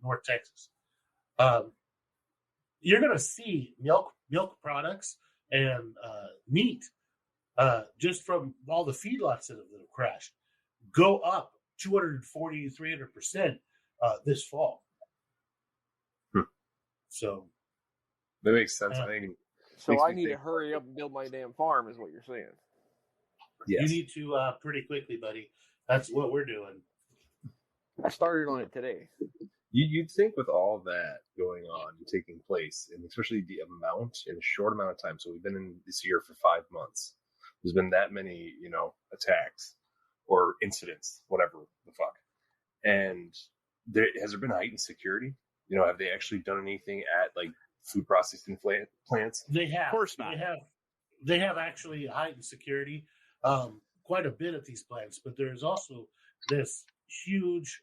Speaker 1: North Texas? You're going to see milk products and meat, just from all the feedlots that have crashed, go up 240 to 300% this fall. So
Speaker 4: that makes sense.
Speaker 3: So I need to hurry up and build my damn farm, is what you're saying.
Speaker 4: Yes.
Speaker 1: You need to pretty quickly, buddy. That's what we're doing.
Speaker 3: I started on it today.
Speaker 4: You'd think with all that going on, taking place, and especially the amount in a short amount of time. So we've been in this year for 5 months. There's been that many, attacks or incidents, whatever the fuck. And has there been heightened security? Have they actually done anything at like food processing plants?
Speaker 1: They have.
Speaker 2: Of course not.
Speaker 1: They have actually heightened security quite a bit at these plants, but there's also this huge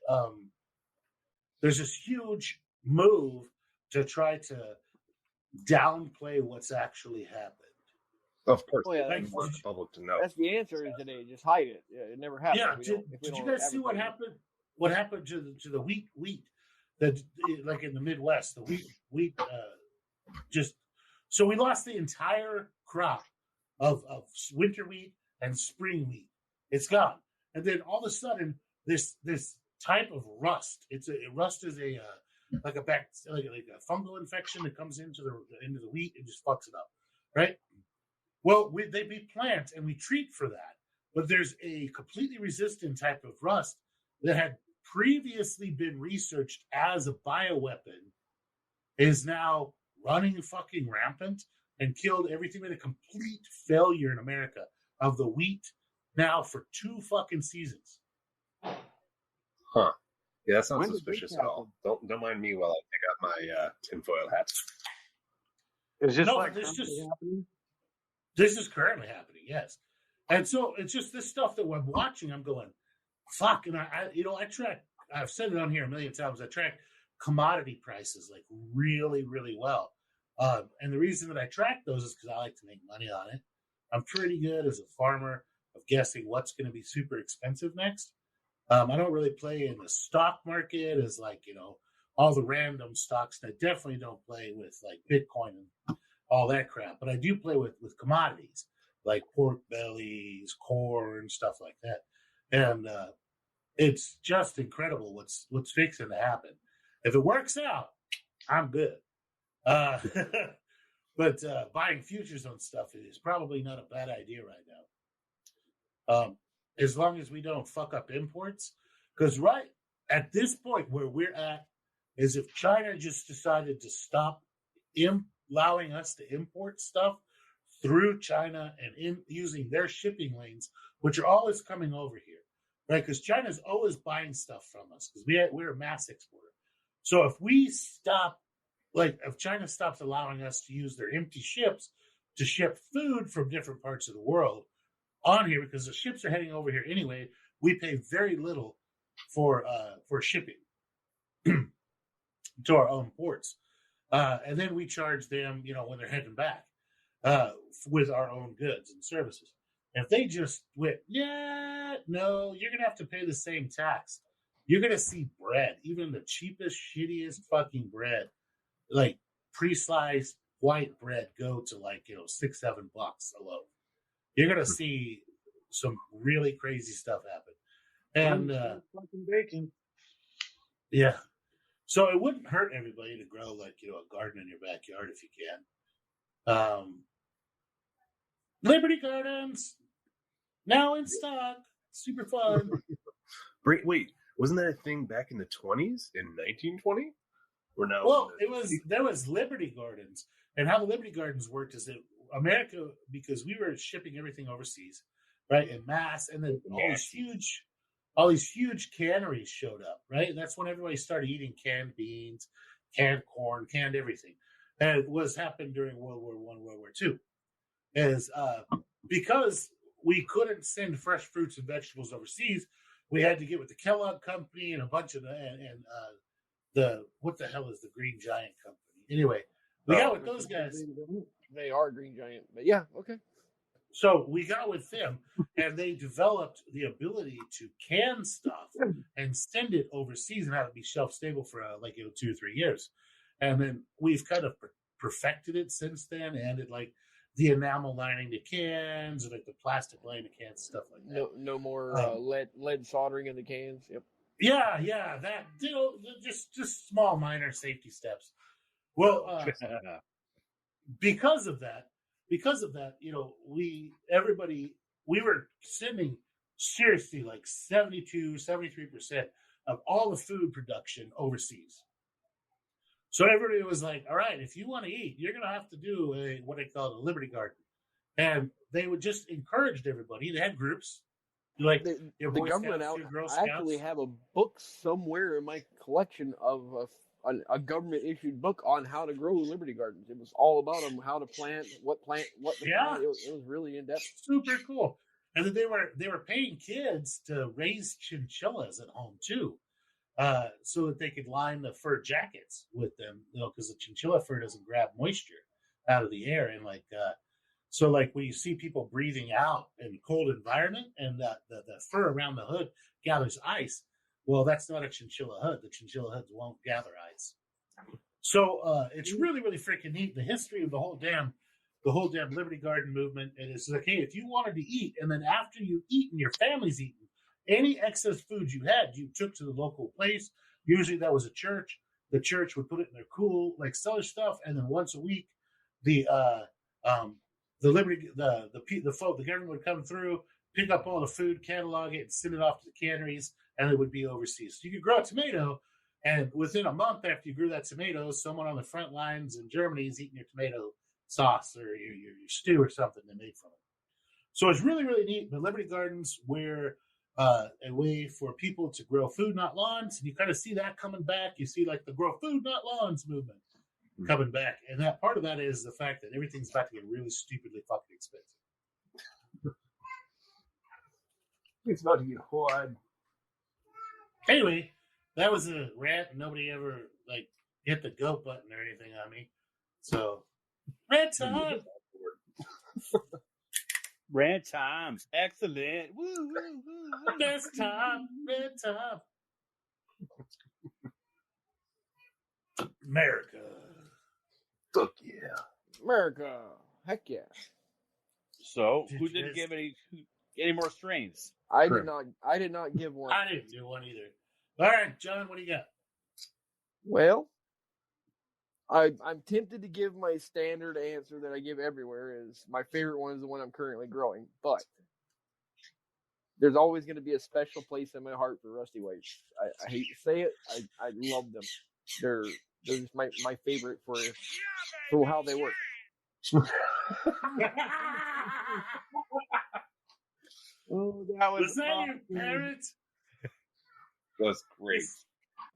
Speaker 1: move to try to downplay what's actually happened.
Speaker 4: Of course,
Speaker 3: yeah,
Speaker 4: they want the public to know.
Speaker 3: That's the answer is today. Just hide it. Yeah, it never happened.
Speaker 1: Yeah. Did you guys see what happened? What happened to the wheat? That like in the Midwest, the wheat so we lost the entire crop of winter wheat and spring wheat. It's gone, and then all of a sudden this type of rust. Rust is a fungal infection that comes into the wheat and just fucks it up, right? Well, they plant and we treat for that, but there's a completely resistant type of rust that had previously been researched as a bioweapon, is now running fucking rampant and killed everything. With a complete failure in America of the wheat now for 2 fucking seasons.
Speaker 4: Huh. Yeah, that sounds suspicious at all. Don't mind me while I pick up my tinfoil hat.
Speaker 5: Is this
Speaker 1: happening? This is currently happening, yes. And so it's just this stuff that I'm watching, I'm going, fuck. And I track, I've said it on here a million times, I track commodity prices like really, really well. And the reason that I track those is because I like to make money on it. I'm pretty good as a farmer of guessing what's going to be super expensive next. I don't really play in the stock market as all the random stocks. And I definitely don't play with like Bitcoin and all that crap. But I do play with commodities like pork bellies, corn, stuff like that. And it's just incredible what's fixing to happen. If it works out, I'm good. But buying futures on stuff is probably not a bad idea right now. As long as we don't fuck up imports. Because right at this point where we're at is if China just decided to stop allowing us to import stuff through China and in using their shipping lanes, which are always coming over here, right? Because China's always buying stuff from us because we're a mass exporter. So if we stop, if China stops allowing us to use their empty ships to ship food from different parts of the world on here, because the ships are heading over here anyway, we pay very little for shipping to our own ports. And then we charge them, when they're heading back with our own goods and services. And if they just went, no, you're going to have to pay the same tax you're gonna see bread, even the cheapest, shittiest fucking bread, like pre-sliced white bread, go to like $6-7 a loaf. You're gonna see some really crazy stuff happen, and
Speaker 5: fucking bacon.
Speaker 1: yeah. So it wouldn't hurt everybody to grow like a garden in your backyard if you can. Liberty Gardens now in stock, super fun.
Speaker 4: Wait, wasn't that a thing back in the 20s in 1920? Or no?
Speaker 1: Well, there was Liberty Gardens, and how the Liberty Gardens worked is that America, because we were shipping everything overseas, right, in mass, and then all these huge canneries showed up, right? And that's when everybody started eating canned beans, canned corn, canned everything. And it was happened during World War I, World War II. Is because we couldn't send fresh fruits and vegetables overseas, we had to get with the Kellogg Company and a bunch of the what the hell is the Green Giant Company? Anyway, we got with those guys.
Speaker 3: They are Green Giant, but yeah, okay.
Speaker 1: So we got with them, and they developed the ability to can stuff and send it overseas and have it be shelf stable for 2 or 3 years. And then we've kind of perfected it since then, and it like the enamel lining the cans, and like the plastic lining the cans, stuff like that.
Speaker 3: No more lead soldering in the cans. Yep.
Speaker 1: Yeah, that just small minor safety steps. Well, because of that, we were sending seriously like 73% of all the food production overseas. So everybody was like, all right, if you want to eat, you're going to have to do what they call a Liberty Garden. And they would just encourage everybody. They had groups. Like
Speaker 3: the government Scouts, I actually have a book somewhere in my collection of a government-issued book on how to grow Liberty Gardens. It was all about them, how to plant, what to plant. It was really in-depth.
Speaker 1: Super cool. And then they were paying kids to raise chinchillas at home, too. So that they could line the fur jackets with them, because the chinchilla fur doesn't grab moisture out of the air. And so when you see people breathing out in a cold environment and the fur around the hood gathers ice, well, that's not a chinchilla hood. The chinchilla hoods won't gather ice. So it's really, really freaking neat. The history of the whole damn Liberty Garden movement. And it's like, hey, if you wanted to eat, and then after you eat and your family's eaten, any excess food you had, you took to the local place. Usually that was a church. The church would put it in their cool, cellar stuff, and then once a week, the government would come through, pick up all the food, catalog it, and send it off to the canneries, and it would be overseas. So you could grow a tomato, and within a month after you grew that tomato, someone on the front lines in Germany is eating your tomato sauce or your stew or something they made from it. So it's really, really neat. The Liberty Gardens were a way for people to grow food, not lawns. And you kind of see that coming back. You see the grow food, not lawns movement coming back. And that part of that is the fact that everything's about to get really stupidly fucking expensive.
Speaker 5: It's about to get hard.
Speaker 1: Anyway, that was a rant. Nobody ever hit the go button or anything on me. So, rant time.
Speaker 2: Rant time. Excellent. Woo, woo, woo.
Speaker 1: Best time. Rant time. America.
Speaker 4: Fuck yeah.
Speaker 3: America. Heck yeah.
Speaker 2: So, who didn't give any more strains?
Speaker 3: I did not give one.
Speaker 1: I didn't do one either. All right, John, what do you got?
Speaker 3: Well, I'm tempted to give my standard answer that I give everywhere is my favorite one is the one I'm currently growing, but there's always going to be a special place in my heart for Rusty Whites. I hate to say it. I love them. They're just my favorite for how they work.
Speaker 5: Oh, that
Speaker 1: was that awesome. Your parent?
Speaker 4: That was great.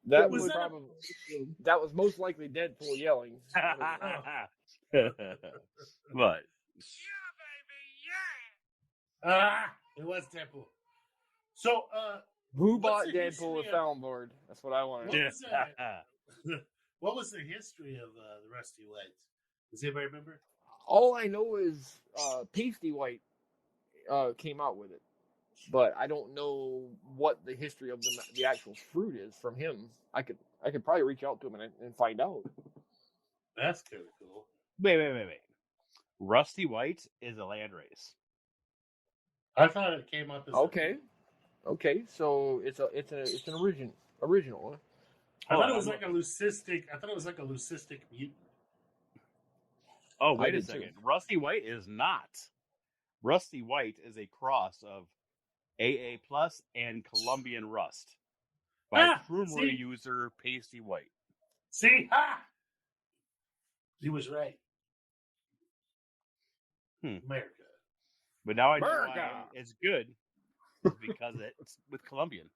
Speaker 3: That was most likely Deadpool yelling.
Speaker 2: What?
Speaker 1: It was Deadpool. So,
Speaker 3: who bought Deadpool with Soundboard? That's what I want to know.
Speaker 1: What was the history of the Rusty Whites? Does anybody remember?
Speaker 3: All I know is Pasty White came out with it. but I don't know what the history of the actual fruit is from him. I could probably reach out to him and find out.
Speaker 1: That's kind of cool.
Speaker 2: Wait. Rusty White is a landrace.
Speaker 1: I thought it came up as
Speaker 3: Okay, so it's an original. Huh?
Speaker 1: I thought it was like a leucistic. I thought it was like a leucistic mutant.
Speaker 2: Oh, wait a second. Too. Rusty White is not. Rusty White is a cross of AA Plus and Colombian Rust by Creamery user Pasty White.
Speaker 1: See, he was right. America.
Speaker 2: But now I know why it's good because it's with Colombian.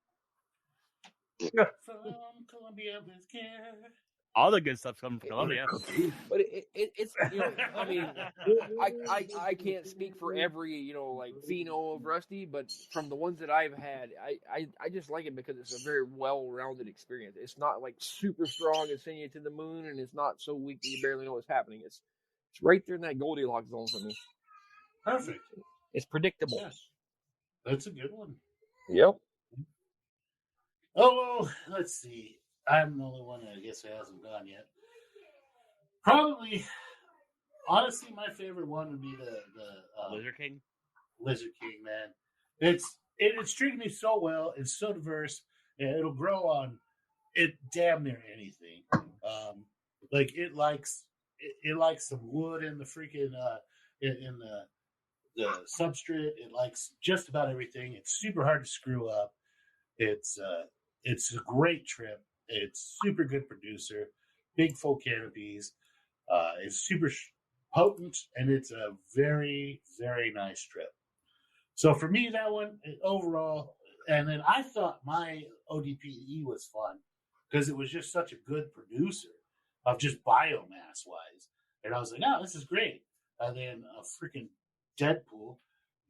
Speaker 1: From Colombia with care.
Speaker 2: All the good stuff comes from Colombia.
Speaker 3: But it's I mean, I can't speak for every like pheno of Rusty, but from the ones that I've had, I just like it because it's a very well-rounded experience. It's not like super strong and sending you to the moon, and it's not so weak that you barely know what's happening. It's right there in that Goldilocks zone for me.
Speaker 1: Perfect.
Speaker 3: It's predictable.
Speaker 1: Yeah. That's a good one.
Speaker 3: Yep.
Speaker 1: Oh, well, let's see. I'm the only one, I guess, who hasn't gone yet. Probably, honestly, my favorite one would be the
Speaker 2: Lizard King.
Speaker 1: Lizard King, man. It's treated me so well. It's so diverse. And it'll grow on it damn near anything. Like it likes some wood in the freaking in the substrate. It likes just about everything. It's super hard to screw up. It's a great trip. It's super good producer, big full canopies. It's super potent, and it's a very, very nice trip. So for me, that one overall, and then I thought my ODPE was fun because it was just such a good producer of just biomass wise. And I was like, oh, this is great. And then a freaking Deadpool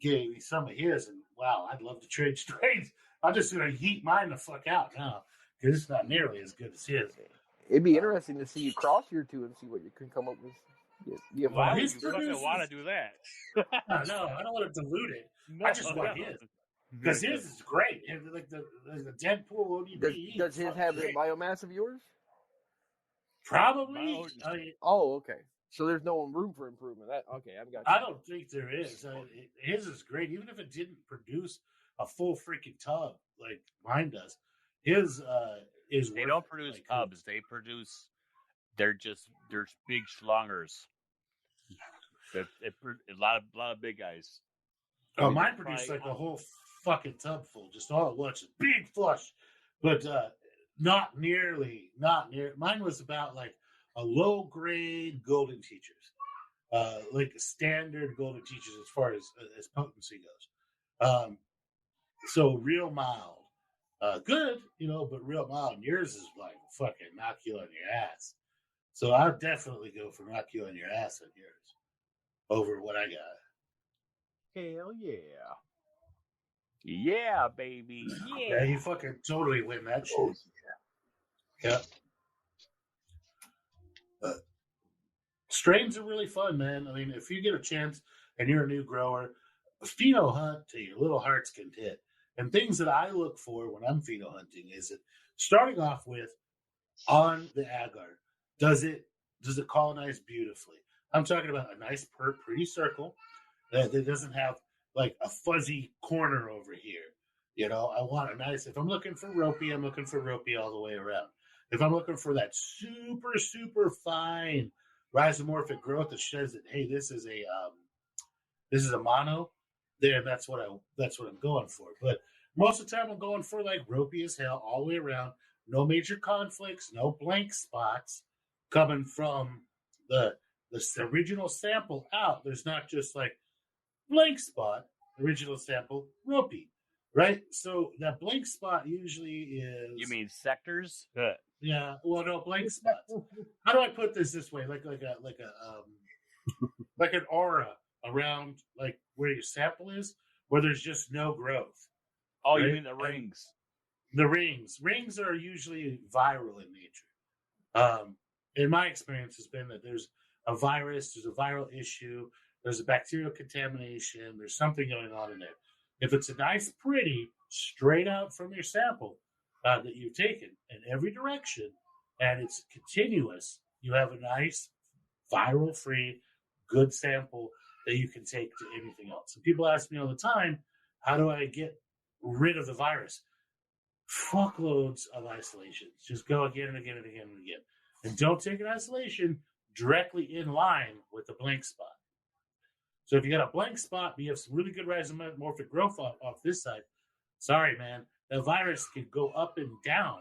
Speaker 1: gave me some of his, and wow, I'd love to trade strains. I'm just going to yeet mine the fuck out now because it's not nearly as good as his.
Speaker 3: It'd be interesting to see you cross your two and see what you can come up with.
Speaker 2: Why would you fucking want to do that?
Speaker 1: No, I don't want to dilute it. No, I just want his. Because his is great. Like the Deadpool ODPE.
Speaker 3: Does his have the biomass of yours?
Speaker 1: Probably.
Speaker 3: Okay. So there's no room for improvement. Okay, I've got you.
Speaker 1: I don't think there is. His is great. Even if it didn't produce a full freaking tub like mine does, his is.
Speaker 2: They don't produce tubs. They produce. They're big schlongers. A lot of big guys.
Speaker 1: Oh, mine produced like a whole fucking tub full, just all at once, big flush, but not nearly. Mine was about like a low grade golden teachers, like standard golden teachers as far as potency goes. So real mild, good, but real mild. And yours is like fucking knock you on your ass. So I'll definitely go for knock you on your ass on yours over what I got.
Speaker 2: Hell yeah. Yeah, baby.
Speaker 1: Yeah, you fucking totally win that shit. Oh, yeah. Strains are really fun, man. I mean, if you get a chance and you're a new grower, pheno hunt to your little heart's content. And things that I look for when I'm pheno hunting is it starting off with on the agar. Does it colonize beautifully? I'm talking about a nice, pretty circle that doesn't have like a fuzzy corner over here. I want a nice. If I'm looking for ropey, I'm looking for ropey all the way around. If I'm looking for that super, super fine rhizomorphic growth that says that, hey, this is a mono, then that's what I'm going for. But most of the time, I'm going for like ropey as hell all the way around. No major conflicts, no blank spots coming from the original sample out. There's not just like blank spot, original sample, ropey, right? So that blank spot usually is.
Speaker 2: You mean sectors?
Speaker 1: Yeah. Well, no, blank spots. How do I put this way? Like an aura around like where your sample is, where there's just no growth.
Speaker 2: Oh, right? You mean the rings?
Speaker 1: The rings are usually viral in nature. In my experience, has been that there's a virus, there's a viral issue, there's a bacterial contamination, there's something going on in there. If it's a nice, pretty, straight out from your sample that you've taken in every direction, and it's continuous, you have a nice, viral-free, good sample that you can take to anything else. And people ask me all the time, how do I get rid of the virus? Fuckloads of isolations. Just go again and again and again and again. And don't take an isolation directly in line with the blank spot. So if you got a blank spot, but you have some really good rhizomorphic growth off this side, sorry, man, the virus can go up and down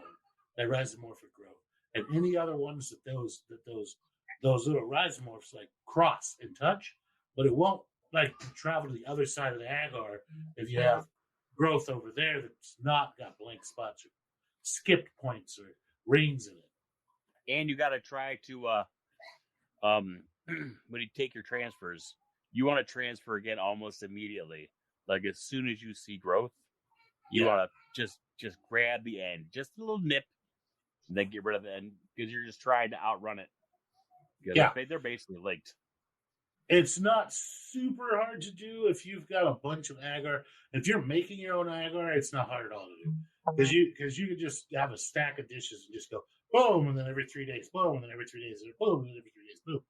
Speaker 1: that rhizomorphic growth. And any other ones that those little rhizomorphs like cross and touch, but it won't like travel to the other side of the agar if you have growth over there that's not got blank spots or skipped points or rings in it.
Speaker 2: And you got to try to when you take your transfers, you want to transfer again almost immediately. Like as soon as you see growth, you want to just grab the end, just a little nip, and then get rid of the end because you're just trying to outrun it. They're basically linked.
Speaker 1: It's not super hard to do if you've got a bunch of agar. If you're making your own agar, it's not hard at all to do because you can just have a stack of dishes and just go boom, and then every 3 days, boom, and then every 3 days, boom, and then every 3 days, boom.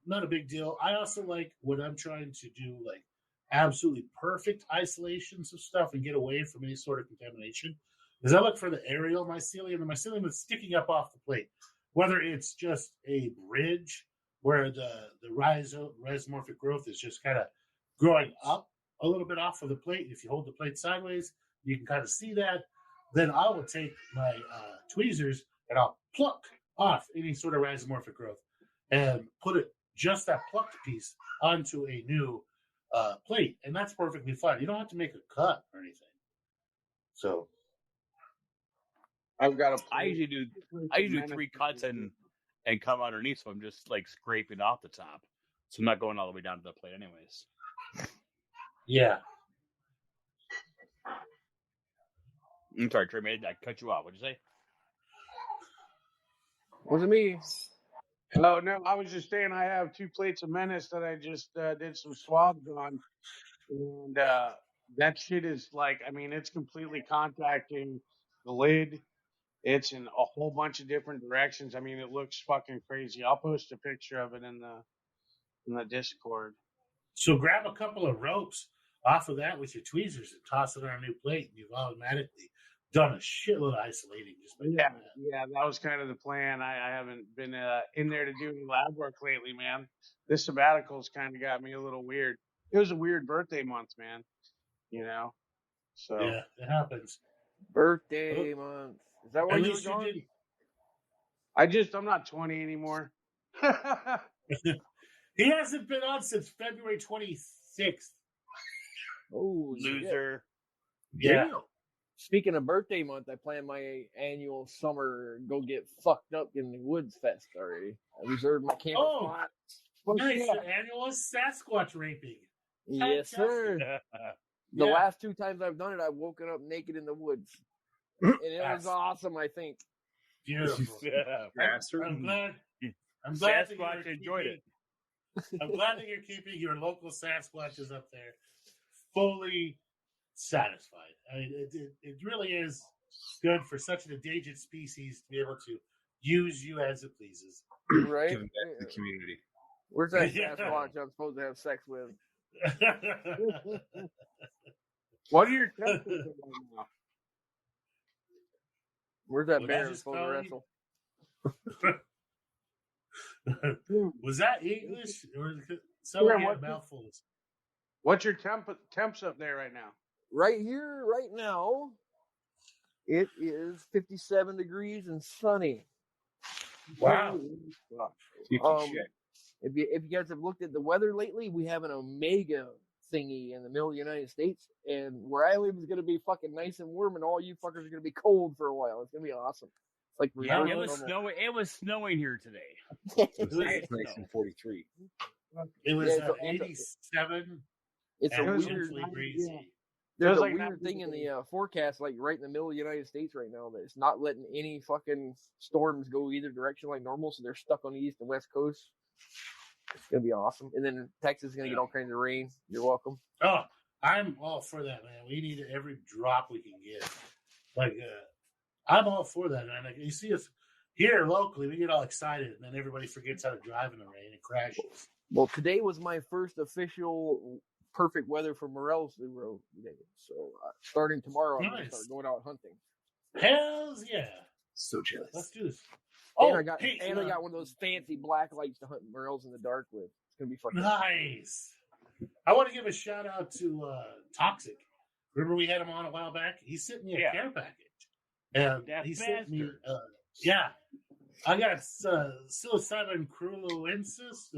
Speaker 1: Not a big deal. I also like when I'm trying to do like absolutely perfect isolations of stuff and get away from any sort of contamination. Is I look for the aerial mycelium, the mycelium that's sticking up off the plate, whether it's just a bridge where the rhizomorphic growth is just kind of growing up a little bit off of the plate. If you hold the plate sideways, you can kind of see that. Then I will take my tweezers and I'll pluck off any sort of rhizomorphic growth and put it, just that plucked piece, onto a new plate. And that's perfectly fine. You don't have to make a cut or anything. So
Speaker 5: I've got a.
Speaker 2: I usually do 3 cuts and come underneath, so I'm just like scraping off the top. So I'm not going all the way down to the plate anyways.
Speaker 1: Yeah.
Speaker 2: I'm sorry, Trey, I cut you off. What'd you say?
Speaker 3: Was it me?
Speaker 5: Oh, no, I was just saying I have 2 plates of menace that I just did some swabs on. And that shit is like, I mean, it's completely contacting the lid. It's in a whole bunch of different directions. I mean, it looks fucking crazy. I'll post a picture of it in the Discord.
Speaker 1: So grab a couple of ropes off of that with your tweezers and toss it on a new plate, and you've automatically done a shitload of isolating just by doing that.
Speaker 5: Yeah, that was kind of the plan. I haven't been in there to do any lab work lately, man. This sabbatical's kind of got me a little weird. It was a weird birthday month, man. You know? So
Speaker 1: yeah, it happens.
Speaker 3: Birthday month. Is that why you were gone?
Speaker 5: I'm not 20 anymore.
Speaker 1: He hasn't been on since February 26th.
Speaker 3: Oh,
Speaker 2: loser.
Speaker 1: Yeah.
Speaker 3: Speaking of birthday month, I planned my annual summer go get fucked up in the woods fest already. I reserved my camper spot.
Speaker 1: Nice. The annual Sasquatch raping.
Speaker 3: Yes, sir. The last 2 times I've done it, I've woken up naked in the woods. And it was awesome, I think.
Speaker 1: Beautiful. I'm glad
Speaker 2: Sasquatch enjoyed it.
Speaker 1: I'm glad that you're keeping your local Sasquatches up there fully satisfied. I mean, it really is good for such an endangered species to be able to use you as it pleases.
Speaker 3: Right?
Speaker 4: Giving back to the community.
Speaker 3: Where's that Sasquatch I'm supposed to have sex with?
Speaker 5: What are your temperatures right now?
Speaker 3: Where's that bear I'm supposed to wrestle?
Speaker 1: Was that English? Or somebody had mouthfuls?
Speaker 5: What's your temps up there right now?
Speaker 3: Right here, right now, it is 57 degrees and sunny.
Speaker 1: Wow.
Speaker 3: If you guys have looked at the weather lately, we have an Omega thingy in the middle of the United States, and where I live is going to be fucking nice and warm, and all you fuckers are going to be cold for a while. It's going to be awesome. It's like
Speaker 2: it was snowing. It was snowing here today.
Speaker 4: It was nice in 43.
Speaker 1: It was 87.
Speaker 3: It's a weird,
Speaker 1: breezy.
Speaker 3: There's a weird thing in the forecast, like right in the middle of the United States right now, that it's not letting any fucking storms go either direction like normal, so they're stuck on the east and west coast. It's gonna be awesome, and then Texas is gonna get all kinds of rain. You're welcome.
Speaker 1: Oh, I'm all for that, man. We need every drop we can get. Like, I'm all for that, man. Like, you see us here locally, we get all excited, and then everybody forgets how to drive in the rain and crashes.
Speaker 3: Well, today was my first official perfect weather for Morels Road today. So starting tomorrow, I'm going to start going out hunting.
Speaker 1: Hells yeah.
Speaker 4: So jealous.
Speaker 1: Let's do this.
Speaker 3: And I got one of those fancy black lights to hunt morels in the dark with. It's going to be fucking
Speaker 1: nice. I want to give a shout out to Toxic. Remember we had him on a while back? He sent me a care package. And he sent me, I got psilocybin cruloensis,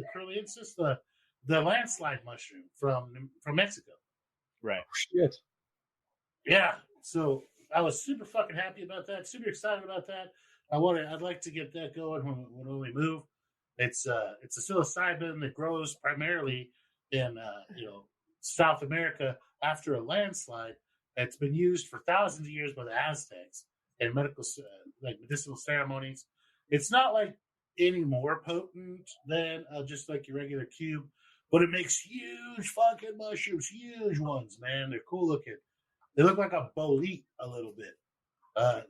Speaker 1: the landslide mushroom from Mexico.
Speaker 2: Right.
Speaker 4: Oh, shit.
Speaker 1: Yeah. So I was super fucking happy about that. Super excited about that. I'd like to get that going when we move. It's a psilocybin that grows primarily in South America after a landslide. It's been used for thousands of years by the Aztecs in medicinal ceremonies. It's not like any more potent than just like your regular cube, but it makes huge fucking mushrooms, huge ones, man. They're cool looking. They look like a bolete a little bit.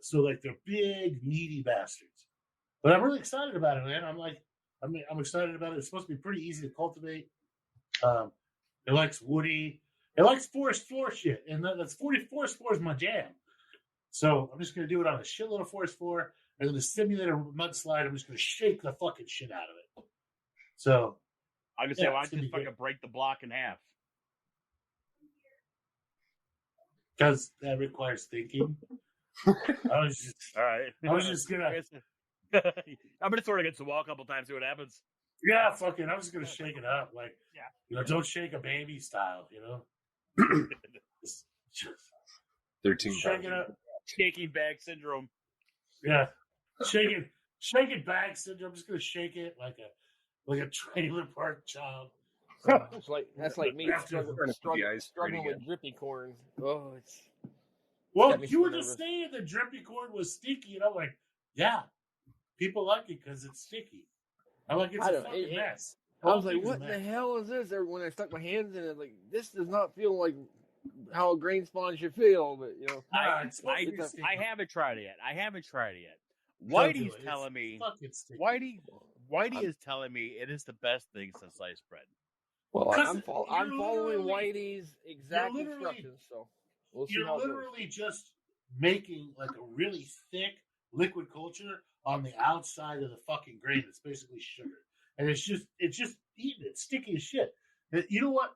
Speaker 1: So like they're big, meaty bastards. But I'm really excited about it, man. I'm excited about it. It's supposed to be pretty easy to cultivate. It likes woody. It likes forest floor shit, and that's forest floor is my jam. So I'm just gonna do it on a shitload of forest floor, and then to simulate a mudslide, I'm just gonna shake the fucking shit out of it. So
Speaker 2: I can say, why don't you just fucking break the block in half?
Speaker 1: Because that requires thinking. All right. I was just gonna.
Speaker 2: I'm gonna throw it against the wall a couple times, see what happens.
Speaker 1: Yeah, fucking. I was gonna shake it up, like, don't shake a baby style,
Speaker 4: 13
Speaker 1: shake it up.
Speaker 2: Shaking bag syndrome.
Speaker 1: Yeah, shaking bag syndrome. I'm just gonna shake it like a trailer park child.
Speaker 3: That's like me struggling with drippy corn. Oh, it's.
Speaker 1: Well, you were just saying the drippy corn was sticky, and I'm like, yeah, people like it because it's sticky. I'm like, it's a fucking mess.
Speaker 3: I was like, what the hell is this? When I stuck my hands in it, like, this does not feel like how a grain spawn should feel. But
Speaker 2: I haven't tried it yet. Whitey's telling me. Whitey is telling me it is the best thing since sliced bread.
Speaker 3: Well, I'm following Whitey's exact instructions, so we'll see how it goes.
Speaker 1: You're literally just making like a really thick liquid culture on the outside of the fucking grain. It's basically sugar, and it's just eating it, sticky as shit. You know what?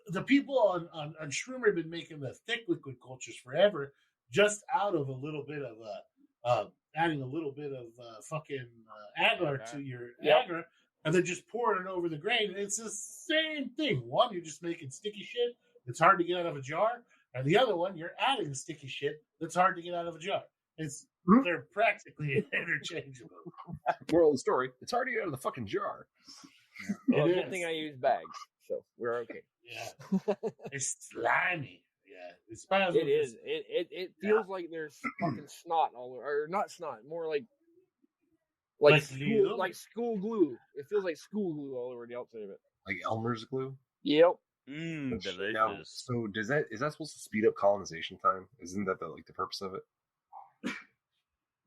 Speaker 1: The people on Shroomer have been making the thick liquid cultures forever, just out of a little bit of adding a little bit of fucking agar to your agar, and then just pouring it over the grain. And it's the same thing. One, you're just making sticky shit that's hard to get out of a jar, and the other one, you're adding sticky shit that's hard to get out of a jar. They're practically interchangeable.
Speaker 4: Moral of the story: it's hard to get out of the fucking jar.
Speaker 3: Well, good thing I use bags, so we're okay.
Speaker 1: Yeah, it's slimy. Yeah,
Speaker 3: it is. It feels like there's fucking snot all over, or not snot, more like school glue. It feels like school glue all over the outside of it.
Speaker 4: Like Elmer's glue.
Speaker 3: Yep.
Speaker 2: Delicious.
Speaker 4: Now, so is that supposed to speed up colonization time? Isn't that the purpose of it?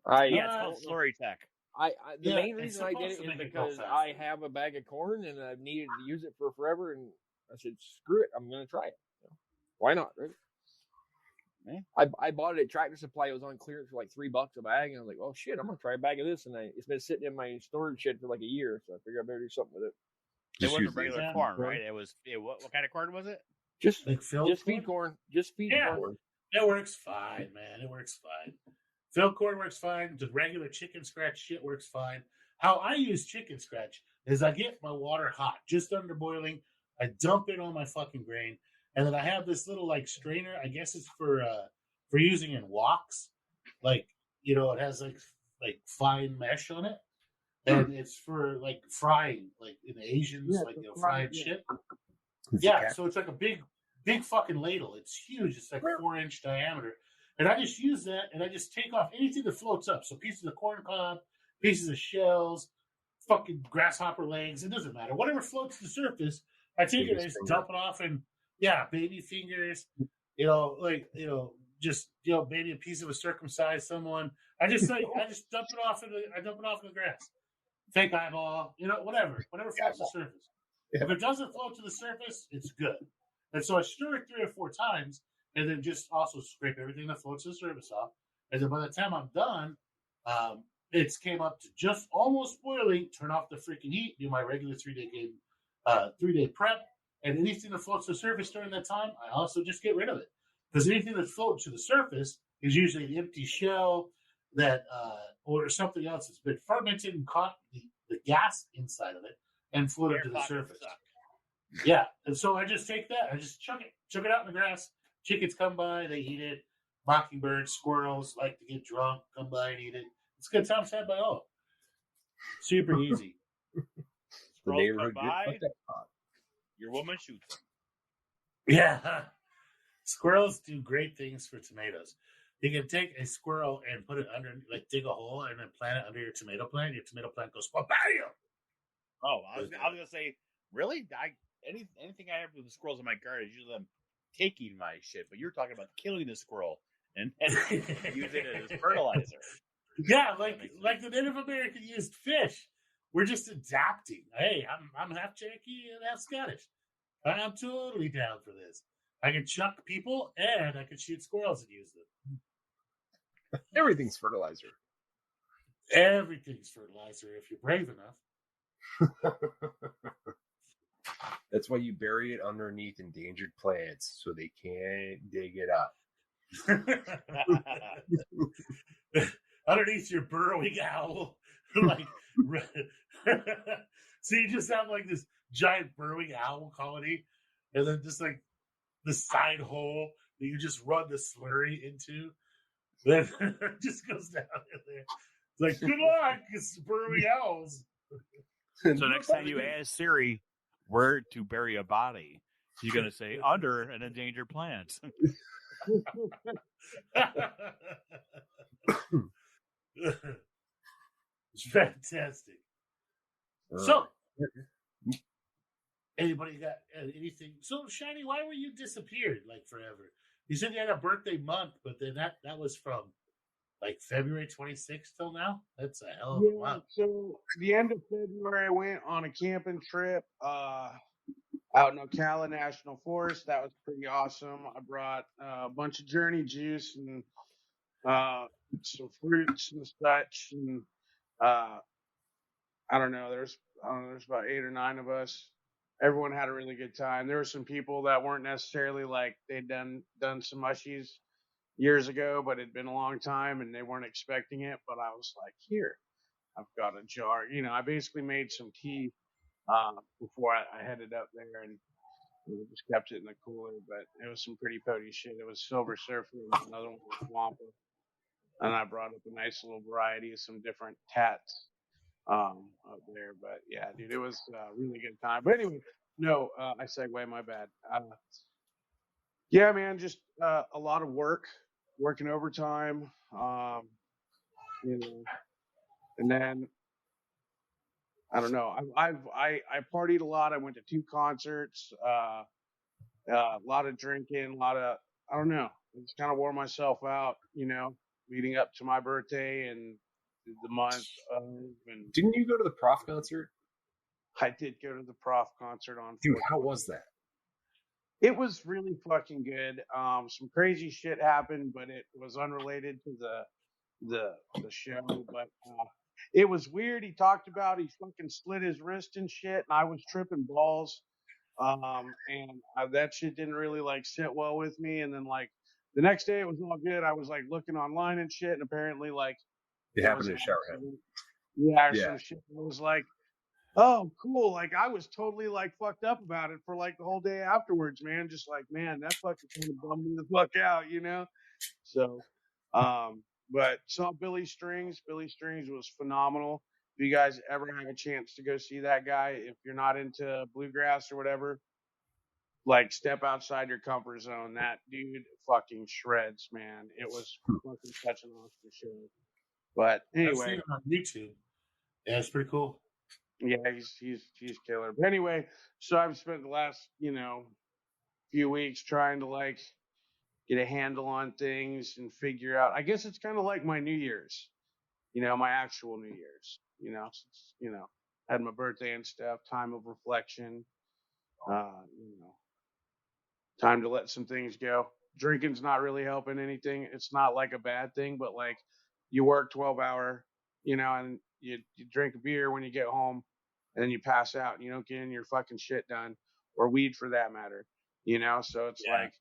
Speaker 2: It's called slurry tech.
Speaker 3: The main reason I did it is because I have a bag of corn and I've needed to use it for forever, and I said, screw it, I'm going to try it. Why not, right? Yeah. I bought it at Tractor Supply. It was on clearance for like $3 a bag, and I was like, oh shit, I'm going to try a bag of this, and it's been sitting in my storage shed for like a year, so I figured I better do something with it.
Speaker 2: It wasn't regular corn, right? It was. What kind of corn was it?
Speaker 3: Just feed corn. Just feed corn.
Speaker 1: It works fine, man. It works fine. Filled corn works fine. The regular chicken scratch shit works fine. How I use chicken scratch is I get my water hot, just under boiling. I dump it on my fucking grain, and then I have this little like strainer. I guess it's for using in woks. Like, it has like fine mesh on it, and it's for like frying, like in the Asians, fried shit. Yeah, so it's like a big fucking ladle. It's huge. It's like 4-inch diameter. And I just use that, and I just take off anything that floats up. So pieces of corn cob, pieces of shells, fucking grasshopper legs. It doesn't matter. Whatever floats to the surface, I take it and I just dump it off in Yeah, baby fingers. Just maybe a piece of a circumcised someone. I just dump it off in the grass. Fake eyeball, whatever floats the surface.
Speaker 4: Yeah.
Speaker 1: If it doesn't float to the surface, it's good. And so I stir it 3 or 4 times, and then just also scrape everything that floats to the surface off. And then by the time I'm done, it's came up to just almost boiling. Turn off the freaking heat. Do my regular 3-day prep, and anything that floats to the surface during that time, I also just get rid of it, because anything that floats to the surface is usually an empty shell that or something else that's been fermented and caught the gas inside of it and floated to the surface. Yeah, and so I just take that, I just chuck it out in the grass. Chickens come by, they eat it. Mockingbirds, squirrels like to get drunk, come by and eat it. It's good times had by all. Super easy.
Speaker 4: The neighborhood
Speaker 2: by, your woman shoots them.
Speaker 1: Yeah, squirrels do great things for tomatoes. You can take a squirrel and put it under, like dig a hole and then plant it under your tomato plant. Your tomato plant goes, bam!
Speaker 2: Oh, I was gonna say, really? Anything I have with the squirrels in my garden is usually them taking my shit. But you're talking about killing the squirrel and using it as fertilizer.
Speaker 1: Yeah, like the Native American used fish. We're just adapting. Hey, I'm half Cherokee and half Scottish. I'm totally down for this. I can chuck people and I can shoot squirrels and use them.
Speaker 4: Everything's fertilizer.
Speaker 1: Everything's fertilizer if you're brave enough.
Speaker 4: That's why you bury it underneath endangered plants so they can't dig it up.
Speaker 1: Underneath your burrowing owl. So you just have like this giant burrowing owl colony, and then just like the side hole that you just run the slurry into. Then it just goes down in there. It's like, good luck, it's burrowing owls.
Speaker 2: So next time you ask Siri where to bury a body, she's going to say under an endangered plant.
Speaker 1: It's fantastic. So, anybody got anything? So, Shiny, why were you disappeared like forever? You said you had a birthday month, but then that was from like February 26th till now? That's a hell of a month.
Speaker 5: So the end of February, I went on a camping trip out in Ocala National Forest. That was pretty awesome. I brought a bunch of Journey juice and some fruits and such. And I don't know, there's about 8 or 9 of us. Everyone had a really good time. There were some people that weren't necessarily like they'd done some mushies years ago, but it'd been a long time and they weren't expecting it. But I was like, here, I've got a jar. I basically made some tea before I headed up there, and just kept it in the cooler. But it was some pretty potty shit. It was Silver Surfer and another one was Wampa. And I brought up a nice little variety of some different tats up there. But yeah, dude, it was a really good time. But anyway, no, I segue, my bad. Yeah, man, just a lot of working overtime, and then I don't know. I partied a lot. I went to 2 concerts, a lot of drinking, a lot of, I don't know. I just kind of wore myself out, leading up to my birthday and the month. And
Speaker 4: didn't you go to the Prof concert?
Speaker 5: I did go to the Prof concert on.
Speaker 4: Dude, how was that?
Speaker 5: It was really fucking good. Some crazy shit happened, but it was unrelated to the show. But it was weird. He talked about he fucking slit his wrist and shit, and I was tripping balls. And that shit didn't really like sit well with me. And then like the next day, it was all good. I was like looking online and shit, and apparently like
Speaker 4: it happened in a shower head.
Speaker 5: Yeah, some shit. It was like, oh, cool. Like, I was totally, like, fucked up about it for, like, the whole day afterwards, man. Just like, man, that fucking kind of bummed me the fuck out, So, but saw Billy Strings. Billy Strings was phenomenal. If you guys ever have a chance to go see that guy, if you're not into bluegrass or whatever, like, step outside your comfort zone. That dude fucking shreds, man. It was fucking such an awesome show. But anyway.
Speaker 1: I've seen it on YouTube. Yeah, it's pretty cool.
Speaker 5: Yeah, he's killer. But anyway, so I've spent the last, few few weeks trying to like get a handle on things and figure out. I guess it's kind of like my New Year's, my actual New Year's, since, had my birthday and stuff, time of reflection, time to let some things go. Drinking's not really helping anything. It's not like a bad thing, but like you work 12-hour, and you drink a beer when you get home and then you pass out and you don't get any of your fucking shit done, or weed for that matter, so it's like,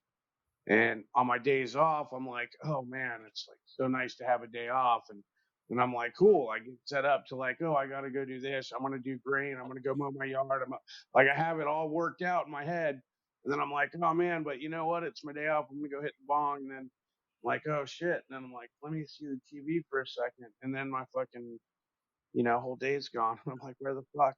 Speaker 5: and on my days off, I'm like, oh man, it's like so nice to have a day off. And I'm like, cool. I get set up to like, oh, I got to go do this. I'm going to do grain. I'm going to go mow my yard. Like, I have it all worked out in my head. And then I'm like, oh man, but you know what? It's my day off. I'm going to go hit the bong. And then I'm like, oh shit. And then I'm like, let me see the TV for a second. And then my fucking, whole day's gone. I'm like, where the fuck?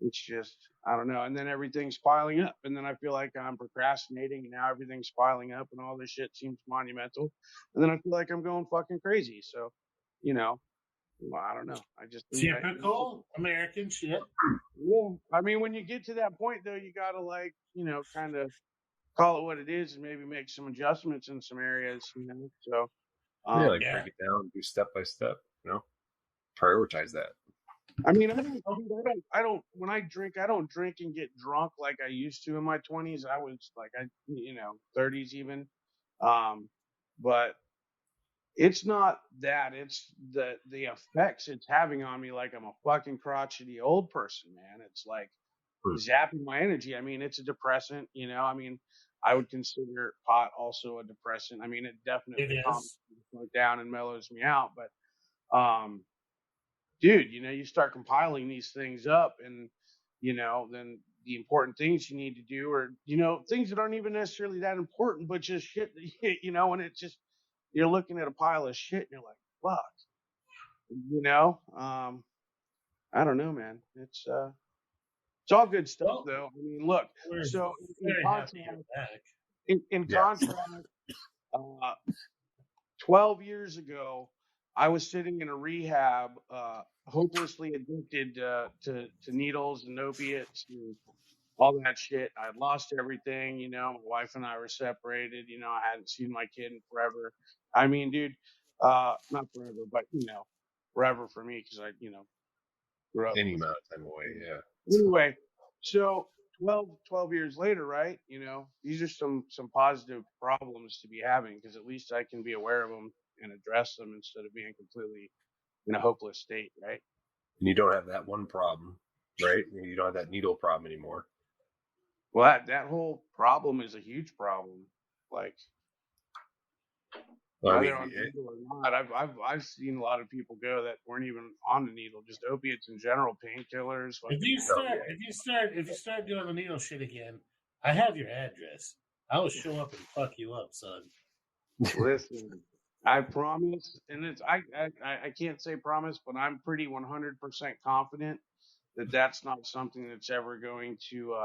Speaker 5: It's just, I don't know. And then everything's piling up. And then I feel like I'm procrastinating. And now everything's piling up and all this shit seems monumental. And then I feel like I'm going fucking crazy. So, well, I don't know. I just.
Speaker 1: Typical American shit.
Speaker 5: Yeah. I mean, when you get to that point, though, you got to, like, kind of call it what it is and maybe make some adjustments in some areas, So,
Speaker 4: break it down, do step by step, prioritize that.
Speaker 5: I mean, I don't, when I drink, I don't drink and get drunk like I used to in my 20s. I was like, 30s even. But it's not that, it's the effects it's having on me. Like I'm a fucking crotchety old person, man. It's like zapping my energy. I mean, it's a depressant, I mean, I would consider pot also a depressant. I mean, it definitely calms me down and mellows me out, but, dude, you start compiling these things up and, then the important things you need to do are, things that aren't even necessarily that important, but just shit, and it's just, you're looking at a pile of shit and you're like, fuck, I don't know, man. It's all good stuff though. I mean, look, so in contrast, 12 years ago, I was sitting in a rehab, hopelessly addicted to needles and opiates and all that shit. I had lost everything, my wife and I were separated, I hadn't seen my kid in forever. I mean, dude, not forever, but, forever for me because I, grew up.
Speaker 4: Any amount of time away, yeah.
Speaker 5: Anyway, so 12 years later, right? These are some positive problems to be having because at least I can be aware of them and address them instead of being completely in a hopeless state, right?
Speaker 4: And you don't have that one problem, right? You don't have that needle problem anymore.
Speaker 5: Well, that whole problem is a huge problem. Like, whether on needle or not, I've seen a lot of people go that weren't even on the needle, just opiates in general, painkillers.
Speaker 1: If you start doing the needle shit again, I have your address. I will show up and fuck you up, son.
Speaker 5: Listen, I promise, and it's I can't say promise, but I'm pretty 100% confident that that's not something that's ever going to.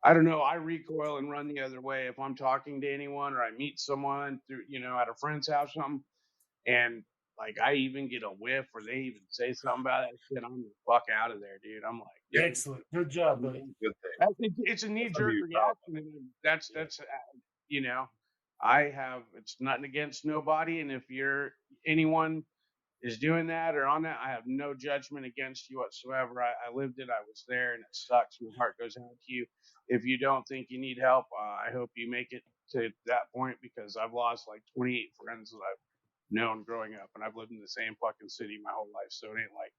Speaker 5: I don't know. I recoil and run the other way if I'm talking to anyone or I meet someone through, at a friend's house or something, and like I even get a whiff or they even say something about that shit, I'm the fuck out of there, dude. I'm like,
Speaker 1: excellent, good job, buddy.
Speaker 4: Good thing.
Speaker 5: It's a knee-jerk reaction, and that's I have, it's nothing against nobody, and if anyone is doing that or on that, I have no judgment against you whatsoever. I lived it, I was there, and it sucks. My heart goes out to you. If you don't think you need help, I hope you make it to that point because I've lost like 28 friends that I've known growing up, and I've lived in the same fucking city my whole life, so it ain't like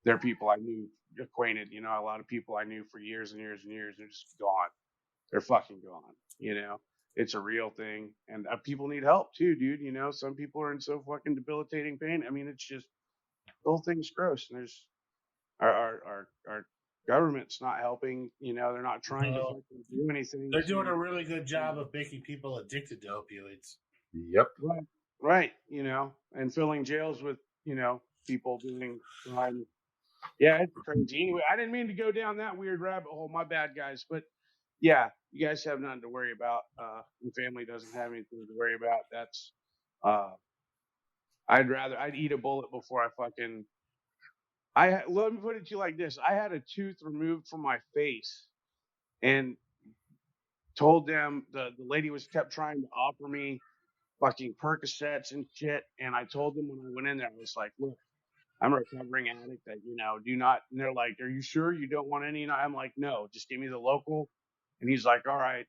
Speaker 5: they're people I knew, acquainted, a lot of people I knew for years and years and years, they're just gone. They're fucking gone, It's a real thing, and people need help too, dude. Some people are in so fucking debilitating pain. I mean, it's just the whole thing's gross. And there's our government's not helping. They're not trying to do anything.
Speaker 1: They're doing a really good job of making people addicted to opioids.
Speaker 4: Yep.
Speaker 5: Right. And filling jails with people doing crime. Yeah, it's crazy. Anyway, I didn't mean to go down that weird rabbit hole. My bad, guys. But yeah, you guys have nothing to worry about. Your family doesn't have anything to worry about. That's, I'd eat a bullet before I fucking, let me put it to you like this. I had a tooth removed from my face and told them the lady kept trying to offer me fucking Percocets and shit. And I told them when I went in there, I was like, look, I'm a recovering addict that, do not. And they're like, are you sure you don't want any? And I'm like, no, just give me the local. And he's like, all right.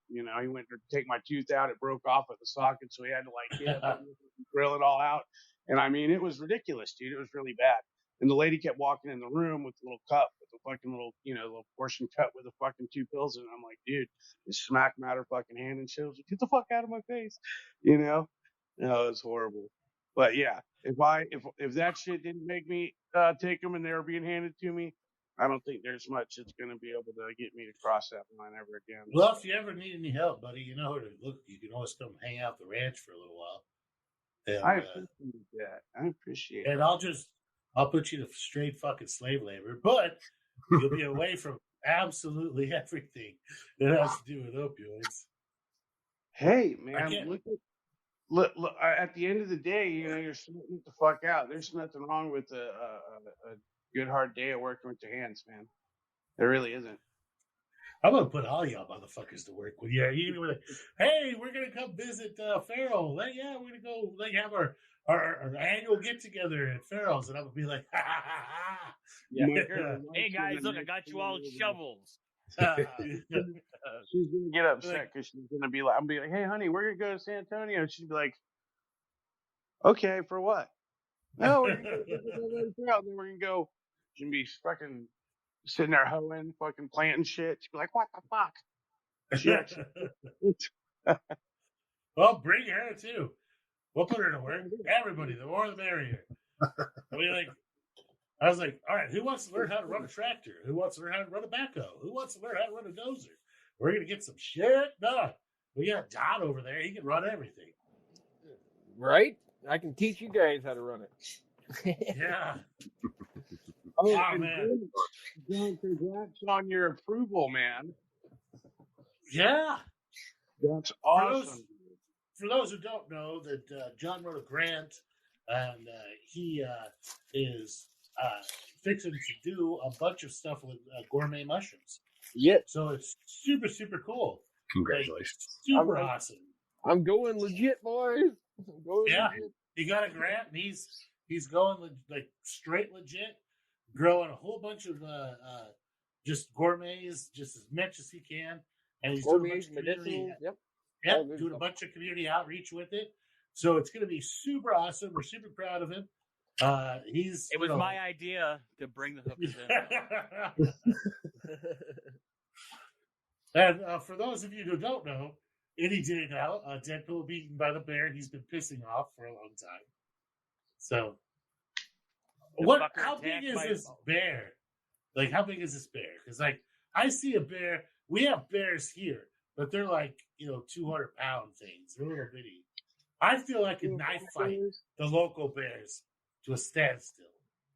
Speaker 5: He went to take my tooth out. It broke off at the socket. So he had to get up and drill it all out. And I mean, it was ridiculous, dude. It was really bad. And the lady kept walking in the room with a little cup, with a fucking little portion cup with the fucking 2 pills in it. I'm like, dude, this smacked me out her fucking hand. And she was like, get the fuck out of my face. No, it's horrible. But yeah, if that shit didn't make me take them and they were being handed to me, I don't think there's much that's going to be able to get me to cross that line ever again.
Speaker 1: Well, if you ever need any help, buddy, you know who to look. You can always come hang out at the ranch for a little while. And,
Speaker 5: I appreciate that. I appreciate it.
Speaker 1: And I'll put you to straight fucking slave labor, but you'll be away from absolutely everything that has to do with opioids.
Speaker 5: Hey, man, look, at the end of the day, you're smoking the fuck out. There's nothing wrong with a good hard day of working with your hands, man. There really isn't.
Speaker 1: I'm gonna put all y'all motherfuckers to work with you. You're like, hey, we're gonna come visit Farrell. We're gonna go have our annual get together at Farrell's, and I'm gonna be like, ha ha ha ha.
Speaker 2: Yeah. Hey guys, look, I got you all shovels.
Speaker 5: She's gonna get upset because she's gonna be like, I'm gonna be like, hey honey, we're gonna go to San Antonio. And she'd be like, okay, for what? No, we're gonna go. Then we're gonna go. She's gonna be fucking sitting there hoeing, fucking planting shit. She'd be like, what the fuck? She actually,
Speaker 1: well, bring her too. We'll put her to work. Everybody, the more the merrier. I was like, all right, who wants to learn how to run a tractor? Who wants to learn how to run a backhoe? Who wants to learn how to run a dozer? We're going to get some shit done. We got John over there. He can run everything.
Speaker 3: Right? I can teach you guys how to run it.
Speaker 1: Yeah.
Speaker 5: Oh, man. John, congrats on your approval, man.
Speaker 1: Yeah.
Speaker 5: That's awesome.
Speaker 1: For those who don't know, that John wrote a grant, and he is fixing to do a bunch of stuff with gourmet mushrooms.
Speaker 3: Yeah.
Speaker 1: So it's super, super cool.
Speaker 4: Congratulations.
Speaker 1: Like, super awesome.
Speaker 3: I'm going legit, boys.
Speaker 1: Legit. He got a grant, and he's going like straight legit, growing a whole bunch of just gourmets, just as much as he can. And he's doing a bunch of community, doing a bunch of community outreach with it. So it's going to be super awesome. We're super proud of him. It
Speaker 2: was my idea to bring the hookers in.
Speaker 1: And for those of you who don't know, any day now, Deadpool beaten by the bear. He's been pissing off for a long time. So, how big is this bear? Like, how big is this bear? Because, like, I see a bear. We have bears here, but they're like, 200-pound things. They're little bitty. I feel like a knife fight the local bears to a standstill,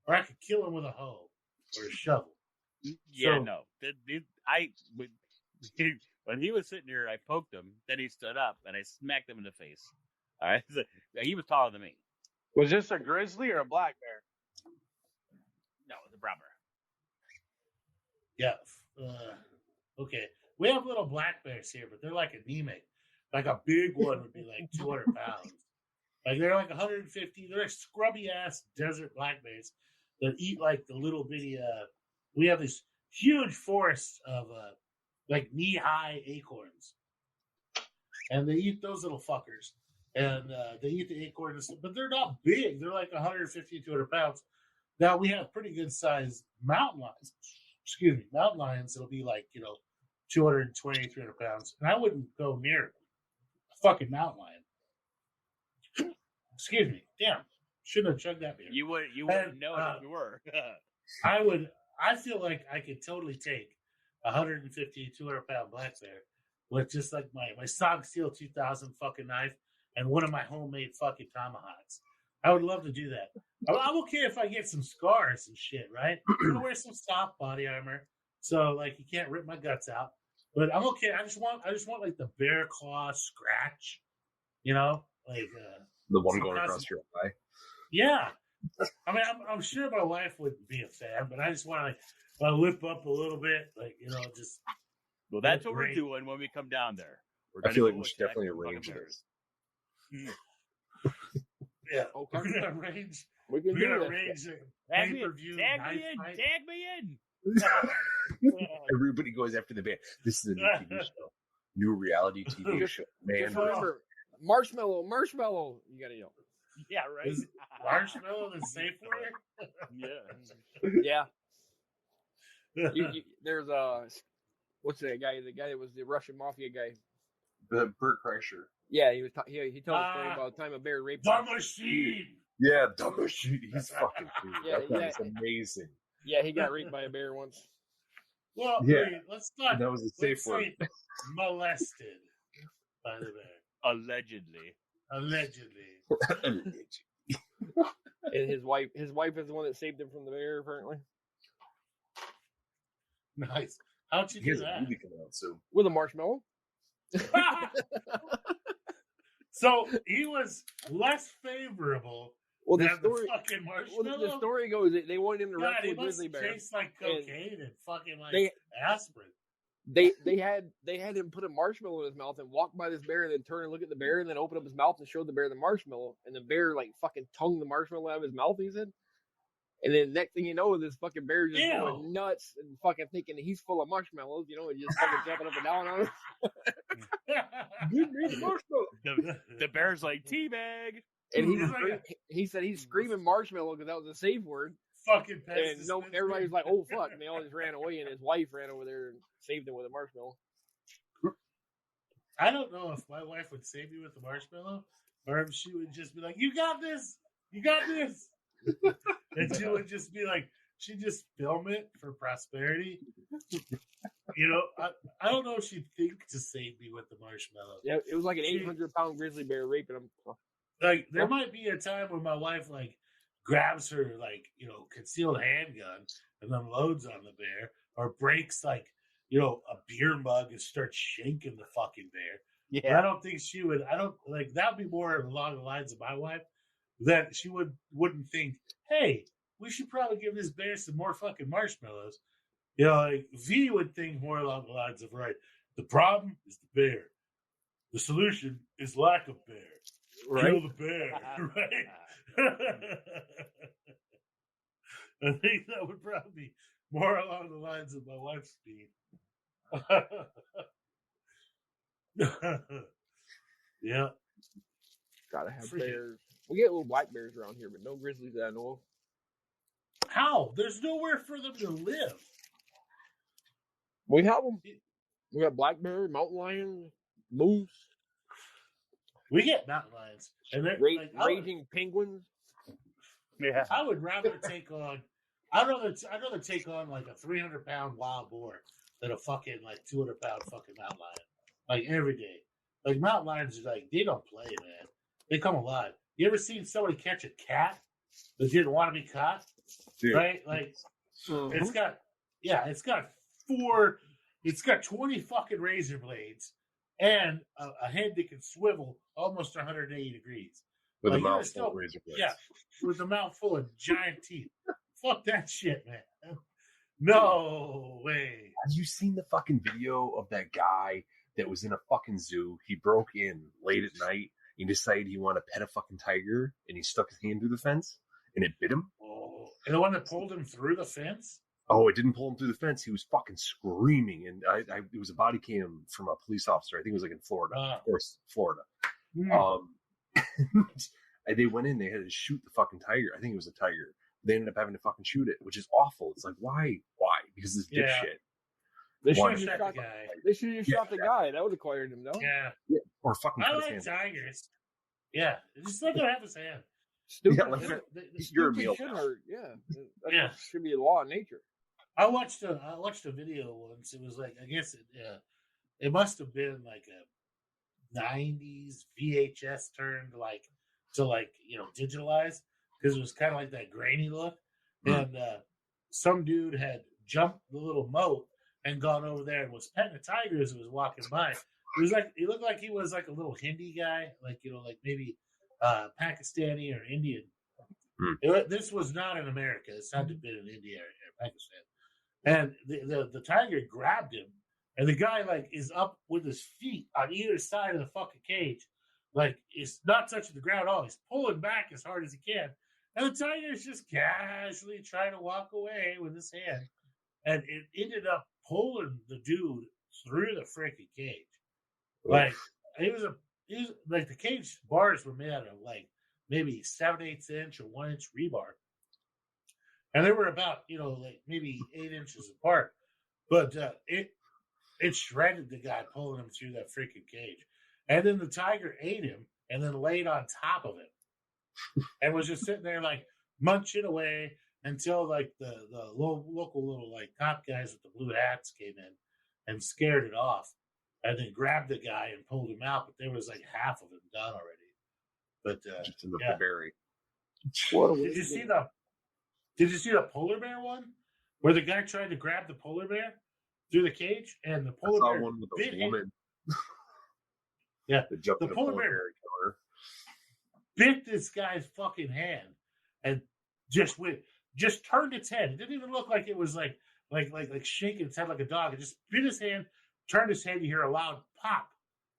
Speaker 1: or I could kill him with a hoe or a shovel.
Speaker 2: Yeah, no. When he was sitting here, I poked him. Then he stood up, and I smacked him in the face. All right, he was taller than me.
Speaker 5: Was this a grizzly or a black bear?
Speaker 2: No, it was a brown bear.
Speaker 1: Yeah. Okay. We have little black bears here, but they're like anemic. Like a big one would be like 200 pounds. Like they're like 150. They're like scrubby ass desert black bears that eat like the little bitty. We have this huge forest of like knee high acorns, and they eat those little fuckers. And they eat the acorns, but they're not big. They're like 150, 200 pounds. Now we have pretty good sized mountain lions. Excuse me, mountain lions. It'll be like 220, 300 pounds, and I wouldn't go near a fucking mountain lion. Excuse me. Damn. Shouldn't have chugged that beer.
Speaker 2: You wouldn't know it if you were.
Speaker 1: I feel like I could totally take 150, 200 pound black bear with just like my Sonic Steel 2000 fucking knife and one of my homemade fucking tomahawks. I would love to do that. I'm okay if I get some scars and shit, right? I'm gonna wear some soft body armor, so like you can't rip my guts out. But I'm okay. I just want like the bear claw scratch, like
Speaker 4: the one going across your eye.
Speaker 1: Yeah, I mean, I'm sure my wife wouldn't be a fan, but I just want to lip up a little bit, like just
Speaker 2: Well, that's what we're
Speaker 1: Great.
Speaker 2: doing when we come down there. We're
Speaker 4: I
Speaker 2: gonna
Speaker 4: feel like
Speaker 2: go
Speaker 4: we should
Speaker 2: attack
Speaker 4: definitely
Speaker 2: the fucking
Speaker 4: arrange
Speaker 2: bears.
Speaker 4: this.
Speaker 1: Yeah,
Speaker 3: Okay.
Speaker 1: we're gonna arrange.
Speaker 3: We can
Speaker 1: We're
Speaker 3: do
Speaker 1: gonna
Speaker 3: that.
Speaker 1: arrange a
Speaker 2: Tag
Speaker 1: pay
Speaker 2: me,
Speaker 1: per view
Speaker 2: tag
Speaker 1: knife
Speaker 2: me in,
Speaker 1: fight.
Speaker 2: tag me in.
Speaker 4: Everybody goes after the bear. This is a new TV show, new reality TV show. Man,
Speaker 3: Just remember, marshmallow. You gotta yell.
Speaker 2: Yeah, right.
Speaker 1: Is marshmallow the safe word?
Speaker 2: Yeah.
Speaker 3: Yeah. There's what's that guy? The guy that was the Russian mafia guy.
Speaker 4: Bert Kreischer.
Speaker 3: Yeah, he was. He told a story about the time a bear raped him.
Speaker 1: The machine.
Speaker 4: Yeah, he's fucking cool.
Speaker 3: Yeah,
Speaker 4: That guy is amazing.
Speaker 3: Yeah, he got raped by a bear once.
Speaker 1: Well,
Speaker 4: Yeah.
Speaker 1: wait, let's not.
Speaker 4: That was a safe
Speaker 1: Let's
Speaker 4: word.
Speaker 1: say molested by the bear.
Speaker 2: Allegedly.
Speaker 1: Allegedly.
Speaker 3: And his wife is the one that saved him from the bear, apparently.
Speaker 1: Nice. How'd you
Speaker 4: He
Speaker 1: do
Speaker 4: has a
Speaker 1: that?
Speaker 4: movie coming out soon.
Speaker 3: With a marshmallow.
Speaker 1: So he was less favorable
Speaker 3: Well,
Speaker 1: than
Speaker 3: the story.
Speaker 1: the fucking marshmallow.
Speaker 3: Well, the story goes that they wanted him to
Speaker 1: God,
Speaker 3: wrestle
Speaker 1: he
Speaker 3: a
Speaker 1: must
Speaker 3: grizzly bear.
Speaker 1: taste like cocaine and fucking like
Speaker 3: They-
Speaker 1: aspirin.
Speaker 3: They had him put a marshmallow in his mouth and walk by this bear and then turn and look at the bear and then open up his mouth and show the bear the marshmallow, and the bear like fucking tongued the marshmallow out of his mouth, he said. And then next thing you know, this fucking bear just
Speaker 1: Ew.
Speaker 3: going nuts and fucking thinking he's full of marshmallows, and just fucking jumping up and down on him. Give me the marshmallow.
Speaker 2: The bear's like, teabag.
Speaker 3: And
Speaker 1: He's
Speaker 3: he said he's screaming marshmallow because that was a safe word.
Speaker 1: Fucking
Speaker 3: And no, everybody's like, "Oh fuck!" And they all just ran away. And his wife ran over there and saved him with a marshmallow.
Speaker 1: I don't know if my wife would save me with the marshmallow or if she would just be like, "You got this, you got this," and she would just be like, she'd just film it for prosperity. I don't know if she'd think to save me with the marshmallow.
Speaker 3: Yeah, it was like an 800-pound grizzly bear raping him.
Speaker 1: Like there might be a time when my wife like grabs her concealed handgun and then loads on the bear, or breaks like a beer mug and starts shaking the fucking bear. But I don't think she would. I don't like that would be more along the lines of my wife, that she wouldn't think, hey, we should probably give this bear some more fucking marshmallows. Like V would think more along the lines of, right, the problem is the bear. The solution is lack of bear.
Speaker 3: Right.
Speaker 1: Kill the bear. Right? I think that would probably be more along the lines of my wife's speed. Yeah.
Speaker 3: Gotta have
Speaker 1: Freaking-
Speaker 3: bears. We get little black bears around here, but no grizzlies that I know of.
Speaker 1: How? There's nowhere for them to live.
Speaker 3: We have them. We got black bear, mountain lion, moose,
Speaker 1: We get mountain lions, and they're like,
Speaker 3: raging penguins.
Speaker 2: Yeah.
Speaker 1: I would rather take on. I'd rather take on like a 300-pound wild boar than a fucking like 200-pound fucking mountain lion. Like every day, like mountain lions are like, they don't play, man. They come alive. You ever seen somebody catch a cat that didn't want to be caught?
Speaker 4: Dude.
Speaker 1: Right? Like it's got 20 fucking razor blades and a head that can swivel almost 180 degrees.
Speaker 4: With
Speaker 1: Like,
Speaker 4: a
Speaker 1: you're
Speaker 4: mouth
Speaker 1: still-
Speaker 4: full of razor blades.
Speaker 1: Yeah, with a mouth full of giant teeth. Fuck that shit, man. No way.
Speaker 4: Have you seen the fucking video of that guy that was in a fucking zoo? He broke in late at night. He decided he wanted to pet a fucking tiger, and he stuck his hand through the fence, and it bit him.
Speaker 1: Oh, and the one that pulled him through the fence?
Speaker 4: Oh, it didn't pull him through the fence. He was fucking screaming, and it was a body cam from a police officer. I think it was like in Florida, of course, Florida. And they went in. They had to shoot the fucking tiger. I think it was a tiger. They ended up having to fucking shoot it, which is awful. It's like, why? Because this
Speaker 1: Yeah.
Speaker 4: dipshit.
Speaker 3: They
Speaker 4: One
Speaker 3: should have
Speaker 1: Shot
Speaker 3: shot
Speaker 1: the guy.
Speaker 3: They should have
Speaker 4: Yeah,
Speaker 3: shot the guy. That would have acquired him, though.
Speaker 1: Yeah.
Speaker 4: Or fucking
Speaker 1: I
Speaker 4: cut his
Speaker 1: like
Speaker 4: hand.
Speaker 1: tigers. Yeah. Just let him have his hand.
Speaker 3: Stupid.
Speaker 4: Yeah, like- You're a
Speaker 3: stupid
Speaker 4: meal
Speaker 3: should
Speaker 4: cow.
Speaker 3: hurt. Yeah. That
Speaker 1: Yeah.
Speaker 3: should be a law of nature.
Speaker 1: I watched a video once. It was like, I guess it must have been like a 90s VHS turned to digitalize, because it was kind of like that grainy look. And some dude had jumped the little moat and gone over there and was petting a tiger as it was walking by. It was like, he looked like he was like a little Hindi guy, like maybe Pakistani or Indian. This was not in America. This had to have been in India or Pakistan. And the tiger grabbed him And the guy like is up with his feet on either side of the fucking cage, like it's not touching the ground at all. He's pulling back as hard as he can, and the tiger is just casually trying to walk away with his hand, and it ended up pulling the dude through the freaking cage. Like it was like the cage bars were made out of like maybe 7/8 inch or 1 inch rebar, and they were about like maybe 8 inches apart, but it shredded the guy pulling him through that freaking cage. And then the tiger ate him and then laid on top of him and was just sitting there like munching away until like the local little like cop guys with the blue hats came in and scared it off and then grabbed the guy and pulled him out. But there was like half of him done already. But
Speaker 4: just enough to bury.
Speaker 1: Did you see the polar bear one where the guy tried to grab the polar bear through the cage and the polar bear
Speaker 4: one with
Speaker 1: bit
Speaker 4: a
Speaker 1: him?
Speaker 4: woman.
Speaker 1: Yeah,
Speaker 4: the
Speaker 1: polar bear bit this guy's fucking hand and just turned its head. It didn't even look like it was like shaking its head like a dog. It just bit his hand, turned his head. You hear a loud pop,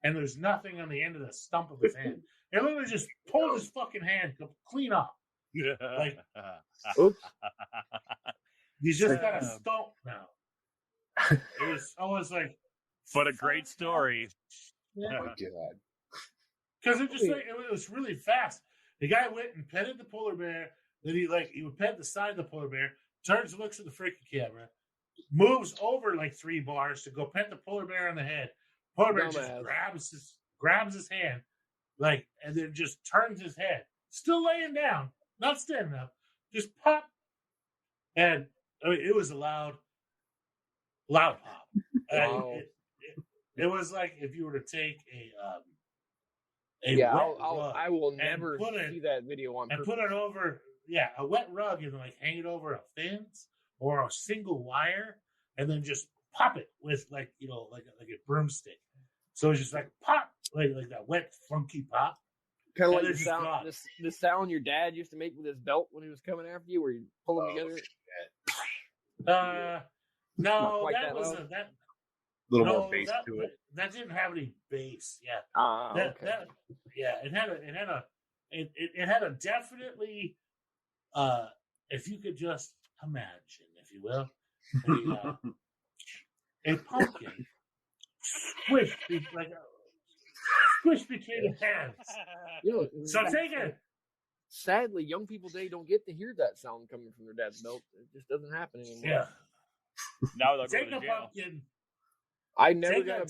Speaker 1: and there's nothing on the end of the stump of his hand. It literally just pulled his fucking hand clean off. Like,
Speaker 3: Oops.
Speaker 1: He's just got a stump now. It was almost like,
Speaker 2: but a great story.
Speaker 4: Oh my god!
Speaker 1: Because it was really fast. The guy went and petted the polar bear. Then he would pet the side of the polar bear. Turns, looks at the freaking camera, moves over like 3 bars to go pet the polar bear on the head. Polar bear just grabs his hand, and then just turns his head, still laying down, not standing up, just pop. And I mean, it was a loud pop.
Speaker 3: Wow.
Speaker 1: It was like if you were to take
Speaker 3: I will never see that video on
Speaker 1: and put it over a wet rug and like hang it over a fence or a single wire and then just pop it with like a broomstick. So it's just like pop, like that wet funky pop.
Speaker 3: Kind of like the sound your dad used to make with his belt when he was coming after you, where you pull them together.
Speaker 1: No, that was that.
Speaker 4: A little more bass to it.
Speaker 1: That didn't have any bass. Yeah.
Speaker 3: Okay.
Speaker 1: It had a definitely. If you could just imagine, if you will, a pumpkin squished between his hands. So take it.
Speaker 3: Sadly, young people today don't get to hear that sound coming from their dad's belt. It just doesn't happen anymore.
Speaker 1: Yeah.
Speaker 2: Now they'll
Speaker 1: Take
Speaker 2: go
Speaker 1: a
Speaker 2: to jail.
Speaker 1: Pumpkin.
Speaker 3: I never got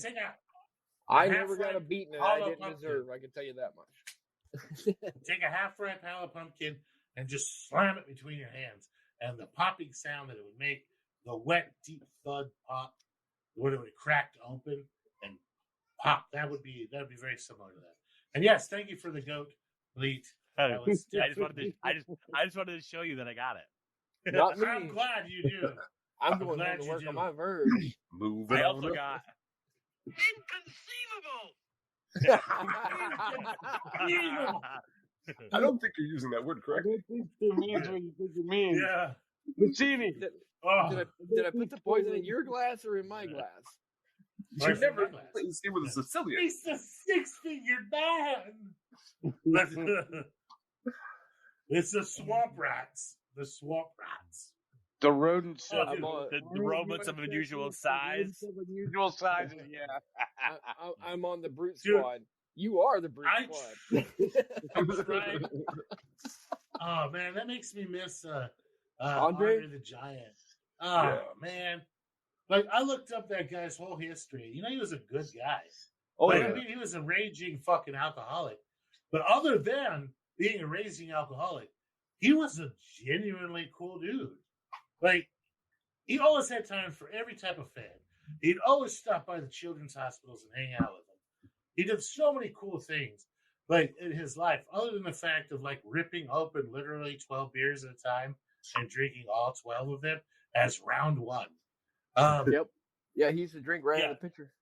Speaker 3: a beating that I didn't
Speaker 1: pumpkin.
Speaker 3: deserve. I can tell you that much.
Speaker 1: Take a half-ripe hollow pumpkin and just slam it between your hands, and the popping sound that it would make, the wet, deep thud pop, when it would crack open and pop, that would be very similar to that. And yes, thank you for the goat, Leet.
Speaker 2: I just wanted to show you that I got it.
Speaker 3: Not me.
Speaker 1: I'm glad you do.
Speaker 3: I'm going to work on my verb.
Speaker 4: Moving
Speaker 2: I
Speaker 4: on
Speaker 2: also
Speaker 4: up.
Speaker 2: got
Speaker 1: Inconceivable.
Speaker 4: I don't think you're using that word
Speaker 5: I
Speaker 4: correctly.
Speaker 5: don't think it means what you think it means.
Speaker 1: Yeah.
Speaker 5: Puccini.
Speaker 3: Did I put the poison in your glass or in my glass?
Speaker 4: You should never play this game with a Sicilian.
Speaker 1: He's the 6-figure man. It's the swamp rats. The swamp rats.
Speaker 5: The rodents.
Speaker 2: the rodents of unusual size.
Speaker 5: Unusual sizes, yeah.
Speaker 3: I'm on the brute
Speaker 1: Dude,
Speaker 3: squad. You are the brute squad.
Speaker 1: I'm trying. Oh man, that makes me miss
Speaker 3: Andre
Speaker 1: the Giant. Oh man, like I looked up that guy's whole history. You know, he was a good guy.
Speaker 3: Oh
Speaker 1: Like,
Speaker 3: yeah.
Speaker 1: I mean, he was a raging fucking alcoholic. But other than being a raging alcoholic, he was a genuinely cool dude. Like, he always had time for every type of fan. He'd always stop by the children's hospitals and hang out with them. He did so many cool things, like, in his life, other than the fact of, like, ripping open literally 12 beers at a time and drinking all 12 of them as round one.
Speaker 3: Yep. Yeah, he used to drink right out of the pitcher.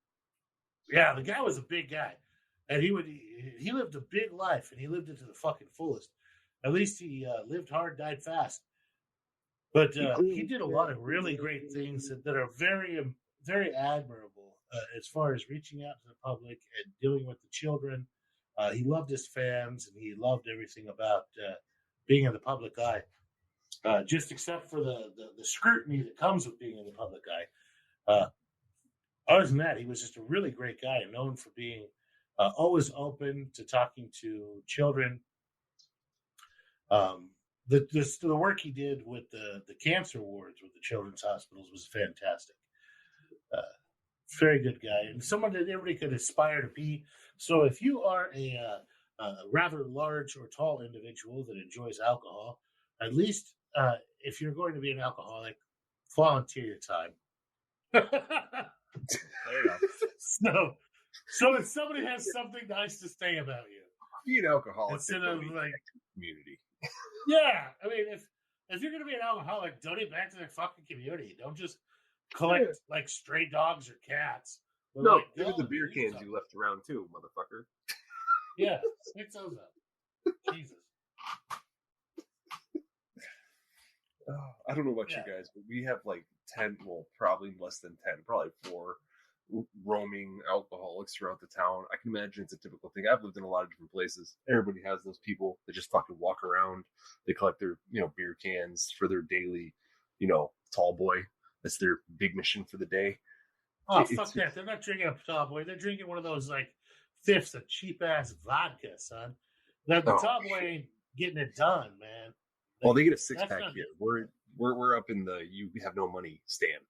Speaker 1: Yeah, the guy was a big guy. And he lived a big life, and he lived it to the fucking fullest. At least he lived hard, died fast. But he did a lot of really great things that are very very admirable as far as reaching out to the public and dealing with the children. He loved his fans, and he loved everything about being in the public eye. Just except for the scrutiny that comes with being in the public eye. Other than that, he was just a really great guy, and known for being always open to talking to children. The work he did with the cancer wards with the children's hospitals was fantastic. Very good guy, and someone that everybody could aspire to be. So if you are a rather large or tall individual that enjoys alcohol, at least if you're going to be an alcoholic, volunteer your time.
Speaker 2: There you go.
Speaker 1: So if somebody has something nice to say about you,
Speaker 4: Be an alcoholic.
Speaker 1: instead of like,
Speaker 4: community.
Speaker 1: yeah, I mean, if you're going to be an alcoholic, donate back to the fucking community. Don't just collect like stray dogs or cats. But,
Speaker 4: No,
Speaker 1: like,
Speaker 4: look at
Speaker 1: go
Speaker 4: the beer
Speaker 1: and do
Speaker 4: cans
Speaker 1: something.
Speaker 4: you left around too, motherfucker.
Speaker 1: Yeah, mix those up. Jesus.
Speaker 4: I don't know about
Speaker 1: Yeah.
Speaker 4: you guys, but we have like 10, well, probably less than 10, probably 4 roaming alcoholics throughout the town. I can imagine it's a typical thing. I've lived in a lot of different places. Everybody has those people that just fucking walk around. They collect their, beer cans for their daily, tall boy. That's their big mission for the day.
Speaker 1: Oh,
Speaker 4: It's-
Speaker 1: fuck that. They're not drinking a tall boy. They're drinking one of those, like, fifths of cheap-ass vodka, son. The
Speaker 4: Oh.
Speaker 1: tall boy ain't getting it done, man.
Speaker 4: Well, they get a
Speaker 1: That's
Speaker 4: 6-pack
Speaker 1: not
Speaker 4: here. We're up in the you have no money stand.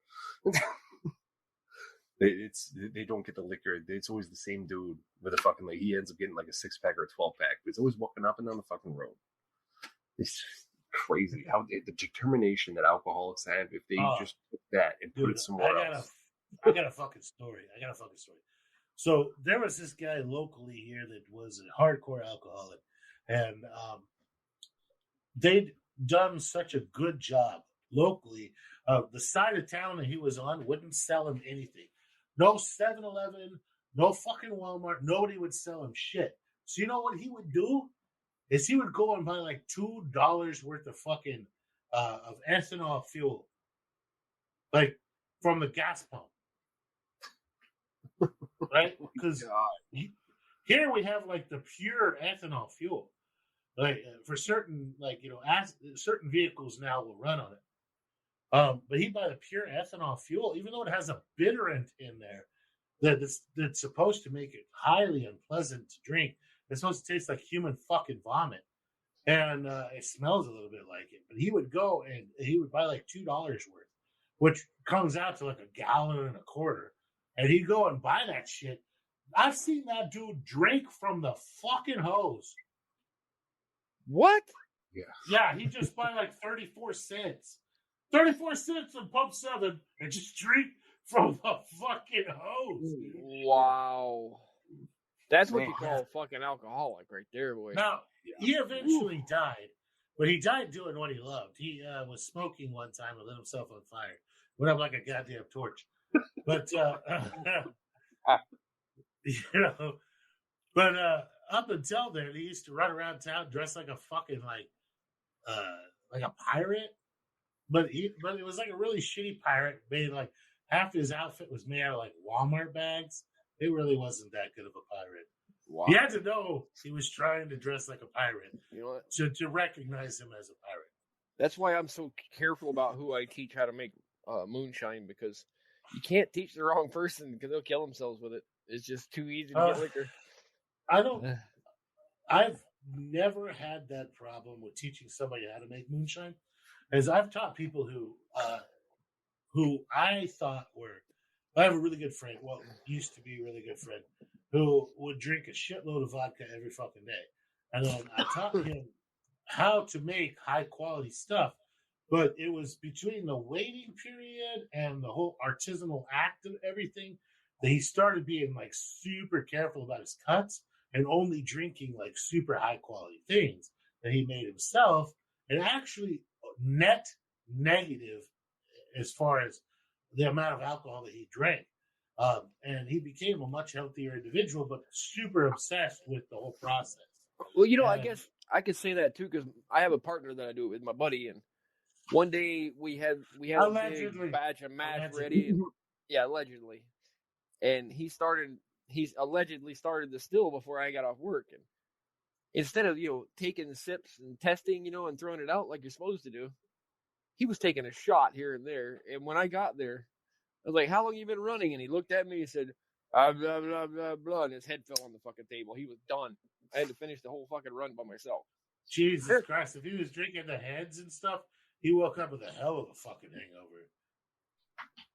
Speaker 4: They don't get the liquor. It's always the same dude with a fucking he ends up getting like a 6-pack or a 12-pack. But it's always walking up and down the fucking road. It's just crazy how the determination that alcoholics have if they just took that and put
Speaker 1: Dude,
Speaker 4: it somewhere else.
Speaker 1: I got a fucking story. So there was this guy locally here that was a hardcore alcoholic, and they'd done such a good job locally. The side of town that he was on wouldn't sell him anything. No 7-Eleven, no fucking Walmart. Nobody would sell him shit. So you know what he would do? Is he would go and buy like $2 worth of fucking of ethanol fuel, like from the gas pump, right? Because here we have like the pure ethanol fuel, like for certain, certain vehicles now will run on it. But he buy the pure ethanol fuel, even though it has a bitterant in there that's supposed to make it highly unpleasant to drink. It's supposed to taste like human fucking vomit, and it smells a little bit like it. But he would go and he would buy like $2 worth, which comes out to like a gallon and a quarter, and he'd go and buy that shit. I've seen that dude drink from the fucking hose.
Speaker 3: What?
Speaker 1: Yeah, he just buy like 34 cents. 34 cents on Pump 7 and just drink from the fucking hose.
Speaker 3: Wow. That's what
Speaker 4: Man.
Speaker 3: you call a fucking alcoholic right there, boy.
Speaker 1: Now, he eventually died, but he died doing what he loved. He was smoking one time and lit himself on fire. Went up like a goddamn torch. But, up until then, he used to run around town dressed like a fucking, like a pirate. But it was like a really shitty pirate. Made like half his outfit was made out of like Walmart bags. It really wasn't that good of a pirate.
Speaker 3: Wow.
Speaker 1: You had to know he was trying to dress like a pirate
Speaker 3: You know what?
Speaker 1: to recognize him as a pirate.
Speaker 3: That's why I'm so careful about who I teach how to make moonshine, because you can't teach the wrong person because they'll kill themselves with it. It's just too easy to get liquor.
Speaker 1: I've never had that problem with teaching somebody how to make moonshine, as I've taught people who I thought were. I have a really good friend, well, used to be a really good friend, who would drink a shitload of vodka every fucking day. And then I taught him how to make high quality stuff, but it was between the waiting period and the whole artisanal act of everything that he started being like super careful about his cuts and only drinking like super high quality things that he made himself, and actually net negative as far as the amount of alcohol that he drank. And he became a much healthier individual, but super obsessed with the whole process.
Speaker 3: Well, I guess I could say that too, because I have a partner that I do it with, my buddy, and one day we had a
Speaker 1: Allegedly.
Speaker 3: big batch of mash
Speaker 1: Allegedly.
Speaker 3: ready. And Yeah, allegedly. And he's allegedly started the still before I got off work. And instead of, taking sips and testing, and throwing it out like you're supposed to do, he was taking a shot here and there. And when I got there, I was like, how long you been running? And he looked at me and said, blah, blah, blah, blah. And his head fell on the fucking table. He was done. I had to finish the whole fucking run by myself.
Speaker 1: Jesus Christ. If he was drinking the heads and stuff, he woke up with a hell of a fucking hangover.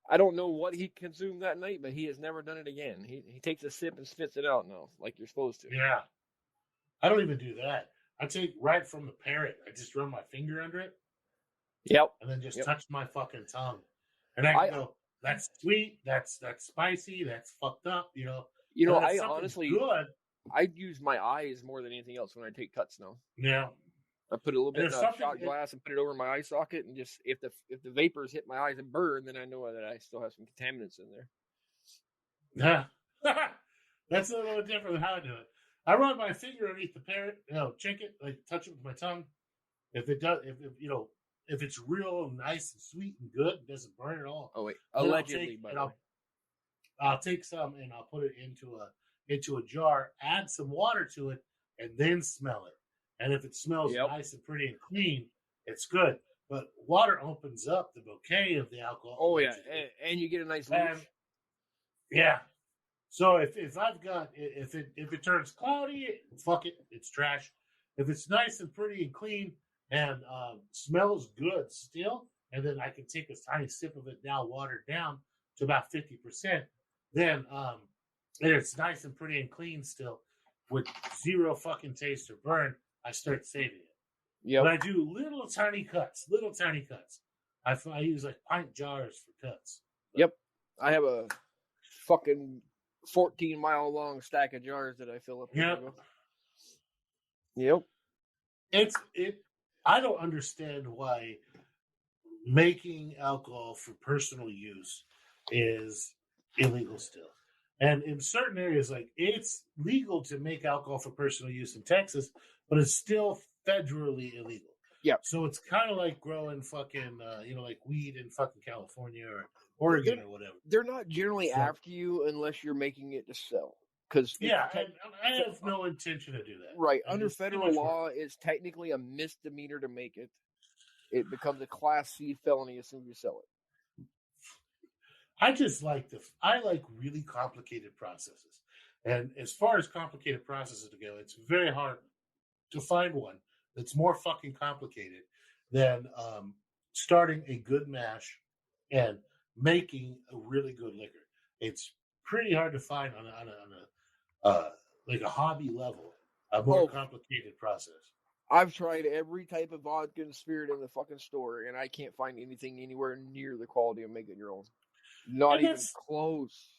Speaker 3: I don't know what he consumed that night, but he has never done it again. He takes a sip and spits it out now, like you're supposed to.
Speaker 1: Yeah. I don't even do that. I take right from the parrot. I just run my finger under it.
Speaker 3: Yep.
Speaker 1: And then just touch my fucking tongue. And I go, that's sweet, that's spicy, that's fucked up,
Speaker 3: I honestly
Speaker 1: good.
Speaker 3: I use my eyes more than anything else when I take cuts now.
Speaker 1: Yeah.
Speaker 3: I put a little bit in a shot glass and put it over my eye socket, and just if the vapors hit my eyes and burn, then I know that I still have some contaminants in there.
Speaker 1: Yeah. That's a little different than how I do it. I run my finger underneath the parrot, check it, like touch it with my tongue. If it does, if it's real nice and sweet and good, it doesn't burn at all.
Speaker 3: Oh wait, allegedly, by the way.
Speaker 1: I'll take some and I'll put it into a jar, add some water to it, and then smell it. And if it smells nice and pretty and clean, it's good. But water opens up the bouquet of the alcohol.
Speaker 3: Oh yeah, and you get a nice leaf.
Speaker 1: Yeah. So if I've got if it turns cloudy, fuck it, it's trash. If it's nice and pretty and clean and smells good still, and then I can take a tiny sip of it now, watered down to about 50%. Then and it's nice and pretty and clean still, with zero fucking taste or burn. I start saving it. Yeah. But I do little tiny cuts. I use like pint jars for cuts.
Speaker 3: Yep. I have a fucking 14-mile long stack of jars that I fill up. Yep.
Speaker 1: I don't understand why making alcohol for personal use is illegal still. And in certain areas, like it's legal to make alcohol for personal use in Texas, but it's still federally illegal.
Speaker 3: Yeah.
Speaker 1: So it's kind of like growing fucking, like weed in fucking California or Oregon or whatever.
Speaker 3: They're not generally after you unless you're making it to sell.
Speaker 1: I have no intention to do that.
Speaker 3: Right. Under federal law, it's technically a misdemeanor to make it. It becomes a Class C felony as soon as you sell it.
Speaker 1: I just like I like really complicated processes. And as far as complicated processes to go, it's very hard to find one that's more fucking complicated than starting a good mash and making a really good liquor. It's pretty hard to find on a like a hobby level, a more complicated process.
Speaker 3: I've tried every type of vodka and spirit in the fucking store, and I can't find anything anywhere near the quality of making your own. Not even close.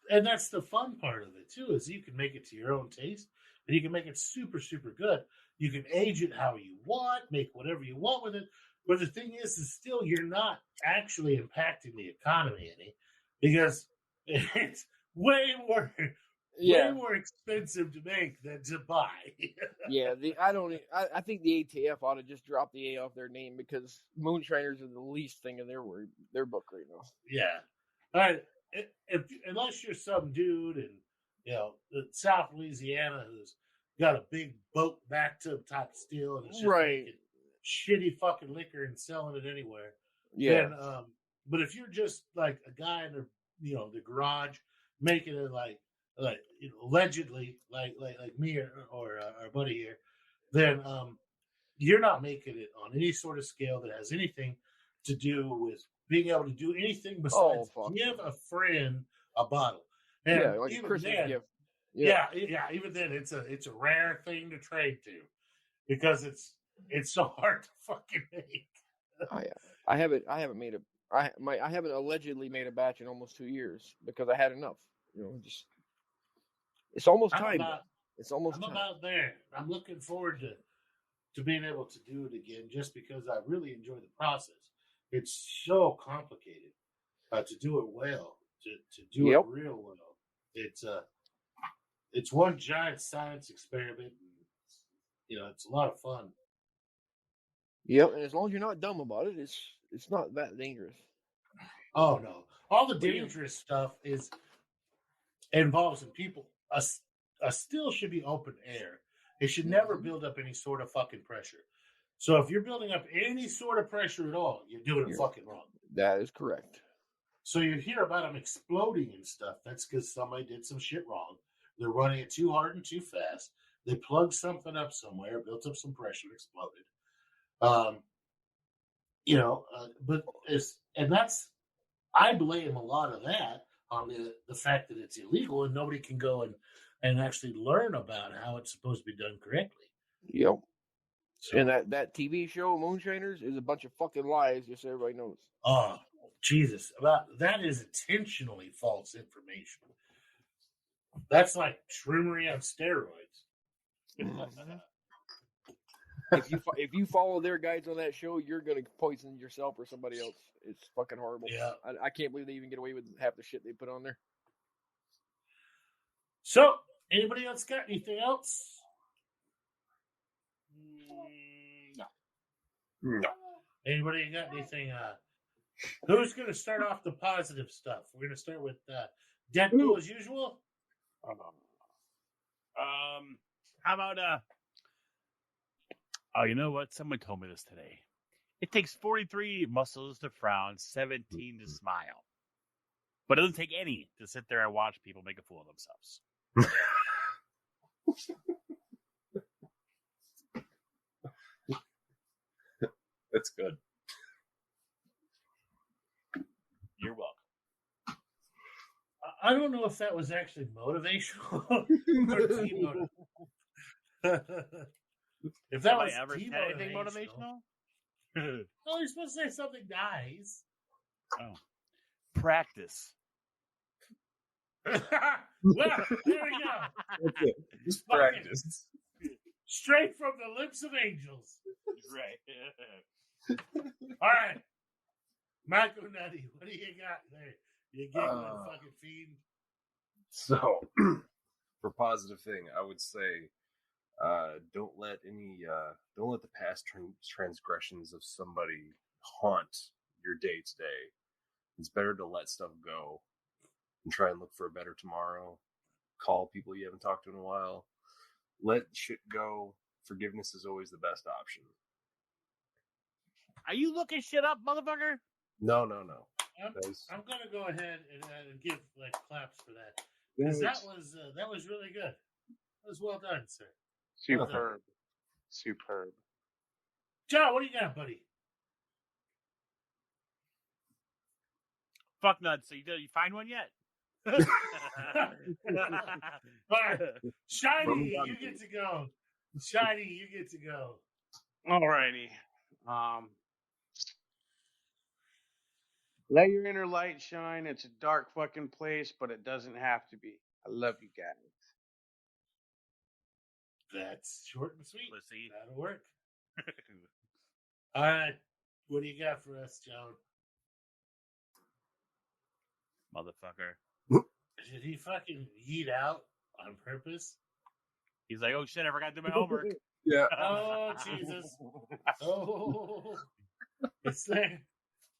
Speaker 1: And that's the fun part of it, too, is you can make it to your own taste, and you can make it super, super good. You can age it how you want, make whatever you want with it. But the thing is still you're not actually impacting the economy any, because it's way more expensive to make than to buy.
Speaker 3: Yeah, I think the ATF ought to just drop the A off their name, because moonshiners are the least thing in their book right now.
Speaker 1: Yeah. All right. Unless you're some dude in South Louisiana who's got a big boat bathtub type steel and it's just making shitty fucking liquor and selling it anywhere.
Speaker 3: Yeah.
Speaker 1: Then, but if you're just like a guy in the garage making it like allegedly like me or our buddy here, then you're not making it on any sort of scale that has anything to do with being able to do anything besides give a friend a bottle. And
Speaker 3: like
Speaker 1: even
Speaker 3: a Christmas
Speaker 1: then,
Speaker 3: gift.
Speaker 1: Yeah, even then it's a rare thing to trade to, because it's so hard to fucking make.
Speaker 3: Oh yeah, I haven't made I haven't allegedly made a batch in almost 2 years because I had enough. It's almost time. I'm
Speaker 1: about there. I'm looking forward to being able to do it again, just because I really enjoy the process. It's so complicated to do it well, to do it real well. It's one giant science experiment. And, it's a lot of fun.
Speaker 3: Yep, and as long as you're not dumb about it, it's not that dangerous.
Speaker 1: Oh no! All the dangerous stuff involves in people. A still should be open air. It should never build up any sort of fucking pressure. So if you're building up any sort of pressure at all, you're doing it fucking wrong.
Speaker 3: That is correct.
Speaker 1: So you hear about them exploding and stuff. That's because somebody did some shit wrong. They're running it too hard and too fast. They plugged something up somewhere, built up some pressure, exploded. I blame a lot of that on the fact that it's illegal and nobody can go and actually learn about how it's supposed to be done correctly.
Speaker 3: Yep. So, and that TV show, Moonshiners, is a bunch of fucking lies, just so everybody knows.
Speaker 1: Oh, Jesus. That is intentionally false information. That's like shroomery on steroids.
Speaker 3: If you follow their guides on that show, you're going to poison yourself or somebody else. It's fucking horrible.
Speaker 1: Yeah.
Speaker 3: I can't believe they even get away with half the shit they put on there.
Speaker 1: So, anybody else got anything else?
Speaker 4: No.
Speaker 1: Anybody got anything? Who's going to start off the positive stuff? We're going to start with Deadpool as usual.
Speaker 2: How about oh, you know what? Someone told me this today. It takes 43 muscles to frown, 17 to smile. But it doesn't take any to sit there and watch people make a fool of themselves.
Speaker 4: That's good.
Speaker 2: You're welcome.
Speaker 1: I don't know if that was actually motivational or demotivational. If that was
Speaker 2: ever said anything motivational?
Speaker 1: Oh, you're supposed to say something nice.
Speaker 2: Oh. Practice.
Speaker 1: Well, there we go.
Speaker 4: That's it. Just practice.
Speaker 1: Straight from the lips of angels.
Speaker 2: Right.
Speaker 1: All right. Michael Nutty, what do you got there? You giggling fucking fiend.
Speaker 4: So, for positive thing, I would say, don't let the past transgressions of somebody haunt your day to day. It's better to let stuff go and try and look for a better tomorrow. Call people you haven't talked to in a while. Let shit go. Forgiveness is always the best option.
Speaker 2: Are you looking shit up, motherfucker?
Speaker 4: No.
Speaker 1: I'm going to go ahead and give like claps for that. Because that was really good. That was well done, sir.
Speaker 5: Superb. Superb.
Speaker 1: John, what do you got, buddy?
Speaker 2: Fuck nuts. So you find one yet?
Speaker 1: All right. Shiny, you get to go. Shiny, you get to go.
Speaker 5: Alrighty. Let your inner light shine. It's a dark fucking place, but it doesn't have to be. I love you guys.
Speaker 1: That's short and sweet.
Speaker 2: Let's see.
Speaker 1: That'll work. All right. What do you got for us, Joan?
Speaker 2: Motherfucker.
Speaker 1: Did he fucking yeet out on purpose?
Speaker 2: He's like, oh shit, I forgot to do my homework.
Speaker 4: Yeah.
Speaker 1: Oh, Jesus. Oh. It's there.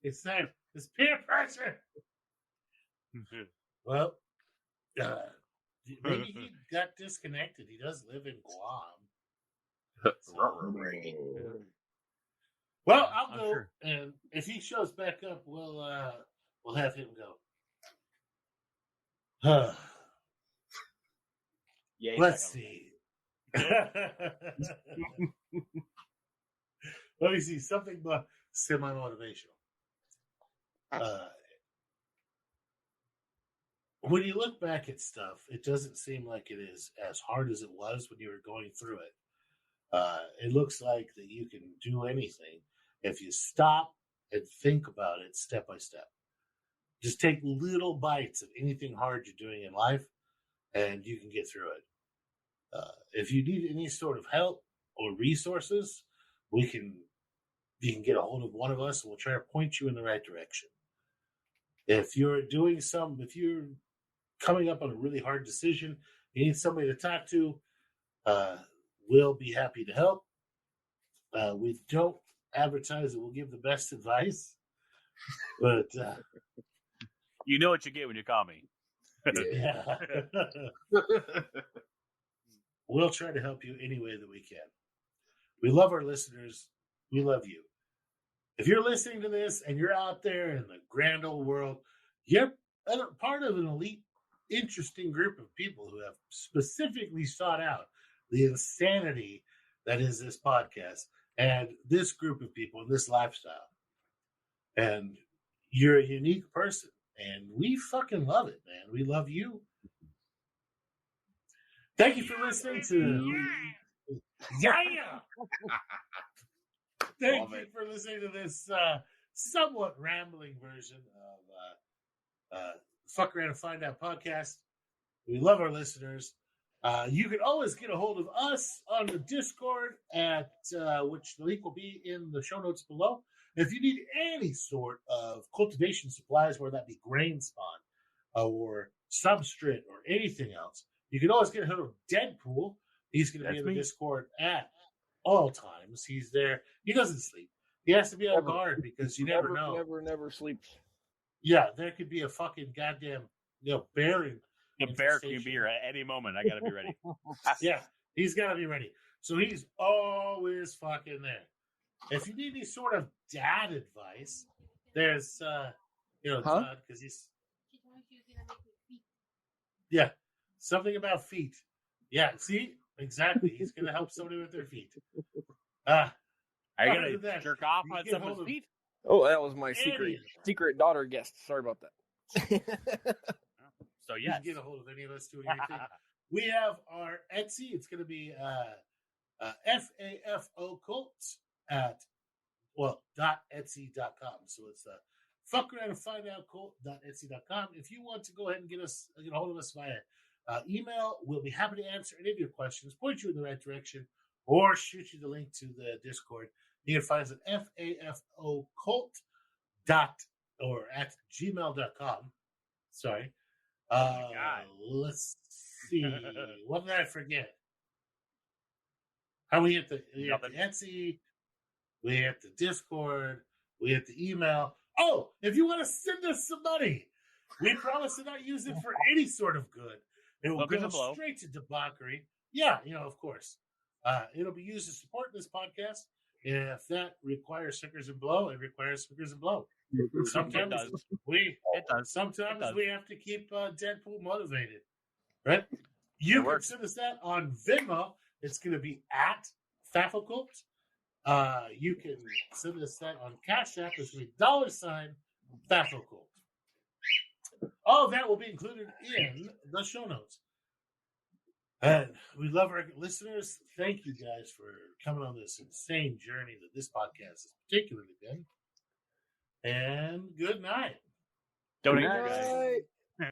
Speaker 1: It's there. It's peer pressure. Well, maybe he got disconnected. He does live in Guam. Well, I'll go, sure. And if he shows back up, we'll have him go.
Speaker 2: Yeah,
Speaker 1: let's see. Let me see something semi-motivational. When you look back at stuff, it doesn't seem like it is as hard as it was when you were going through it. It looks like that you can do anything if you stop and think about it step by step. Just take little bites of anything hard you're doing in life, and you can get through it. If you need any sort of help or resources, you can get a hold of one of us, and we'll try to point you in the right direction. If you're coming up on a really hard decision, you need somebody to talk to, we'll be happy to help. We don't advertise that we'll give the best advice. But
Speaker 2: You know what you get when you call me.
Speaker 1: yeah, we'll try to help you any way that we can. We love our listeners. We love you. If you're listening to this and you're out there in the grand old world, you're part of an elite, interesting group of people who have specifically sought out the insanity that is this podcast and this group of people and this lifestyle. And you're a unique person, and we fucking love it, man. We love you. Thank you for listening to Thank you for listening to this somewhat rambling version of Fuck Around and Find Out podcast. We love our listeners. You can always get a hold of us on the Discord at which the link will be in the show notes below. If you need any sort of cultivation supplies, whether that be grain spawn or substrate or anything else, you can always get a hold of Deadpool. He's going to be in the Discord at all times. He's there. He doesn't sleep. He has to be on guard because you never know.
Speaker 3: Never sleeps.
Speaker 1: Yeah, there could be a fucking goddamn bear in.
Speaker 2: The bear can be here at any moment. I got to be ready.
Speaker 1: Yeah, he's got to be ready. So he's always fucking there. If you need any sort of dad advice, there's, Todd, because he's. Yeah, something about feet. Yeah, see? Exactly. He's going to help somebody with their feet.
Speaker 2: Are you going to jerk off on someone's feet?
Speaker 3: Oh, that was my secret daughter guest. Sorry about that.
Speaker 2: So,
Speaker 1: you can get a hold of any of us doing anything. We have our Etsy. It's going to be FAFOCult .etsy.com. So it's fuck around and find out cult.etsy.com. If you want to go ahead and get a hold of us via email, we'll be happy to answer any of your questions, point you in the right direction, or shoot you the link to the Discord. You can find us at FAFOCult at gmail.com. Sorry. Let's see. What did I forget? How we hit the Etsy, we hit the Discord, we hit the email. Oh, if you want to send us some money, we promise to not use it for any sort of good. It will go straight to debauchery. Yeah, of course. It'll be used to support this podcast. If that requires stickers and blow, it requires stickers and blow. Sometimes we have to keep Deadpool motivated, right? You can send us that on Venmo. It's going to be at FAFOCult. You can send us that on Cash App. It's going to be $FAFOCult. All of that will be included in the show notes. And we love our listeners. Thank you guys for coming on this insane journey that this podcast has particularly been. And good night.
Speaker 2: Donate, guys.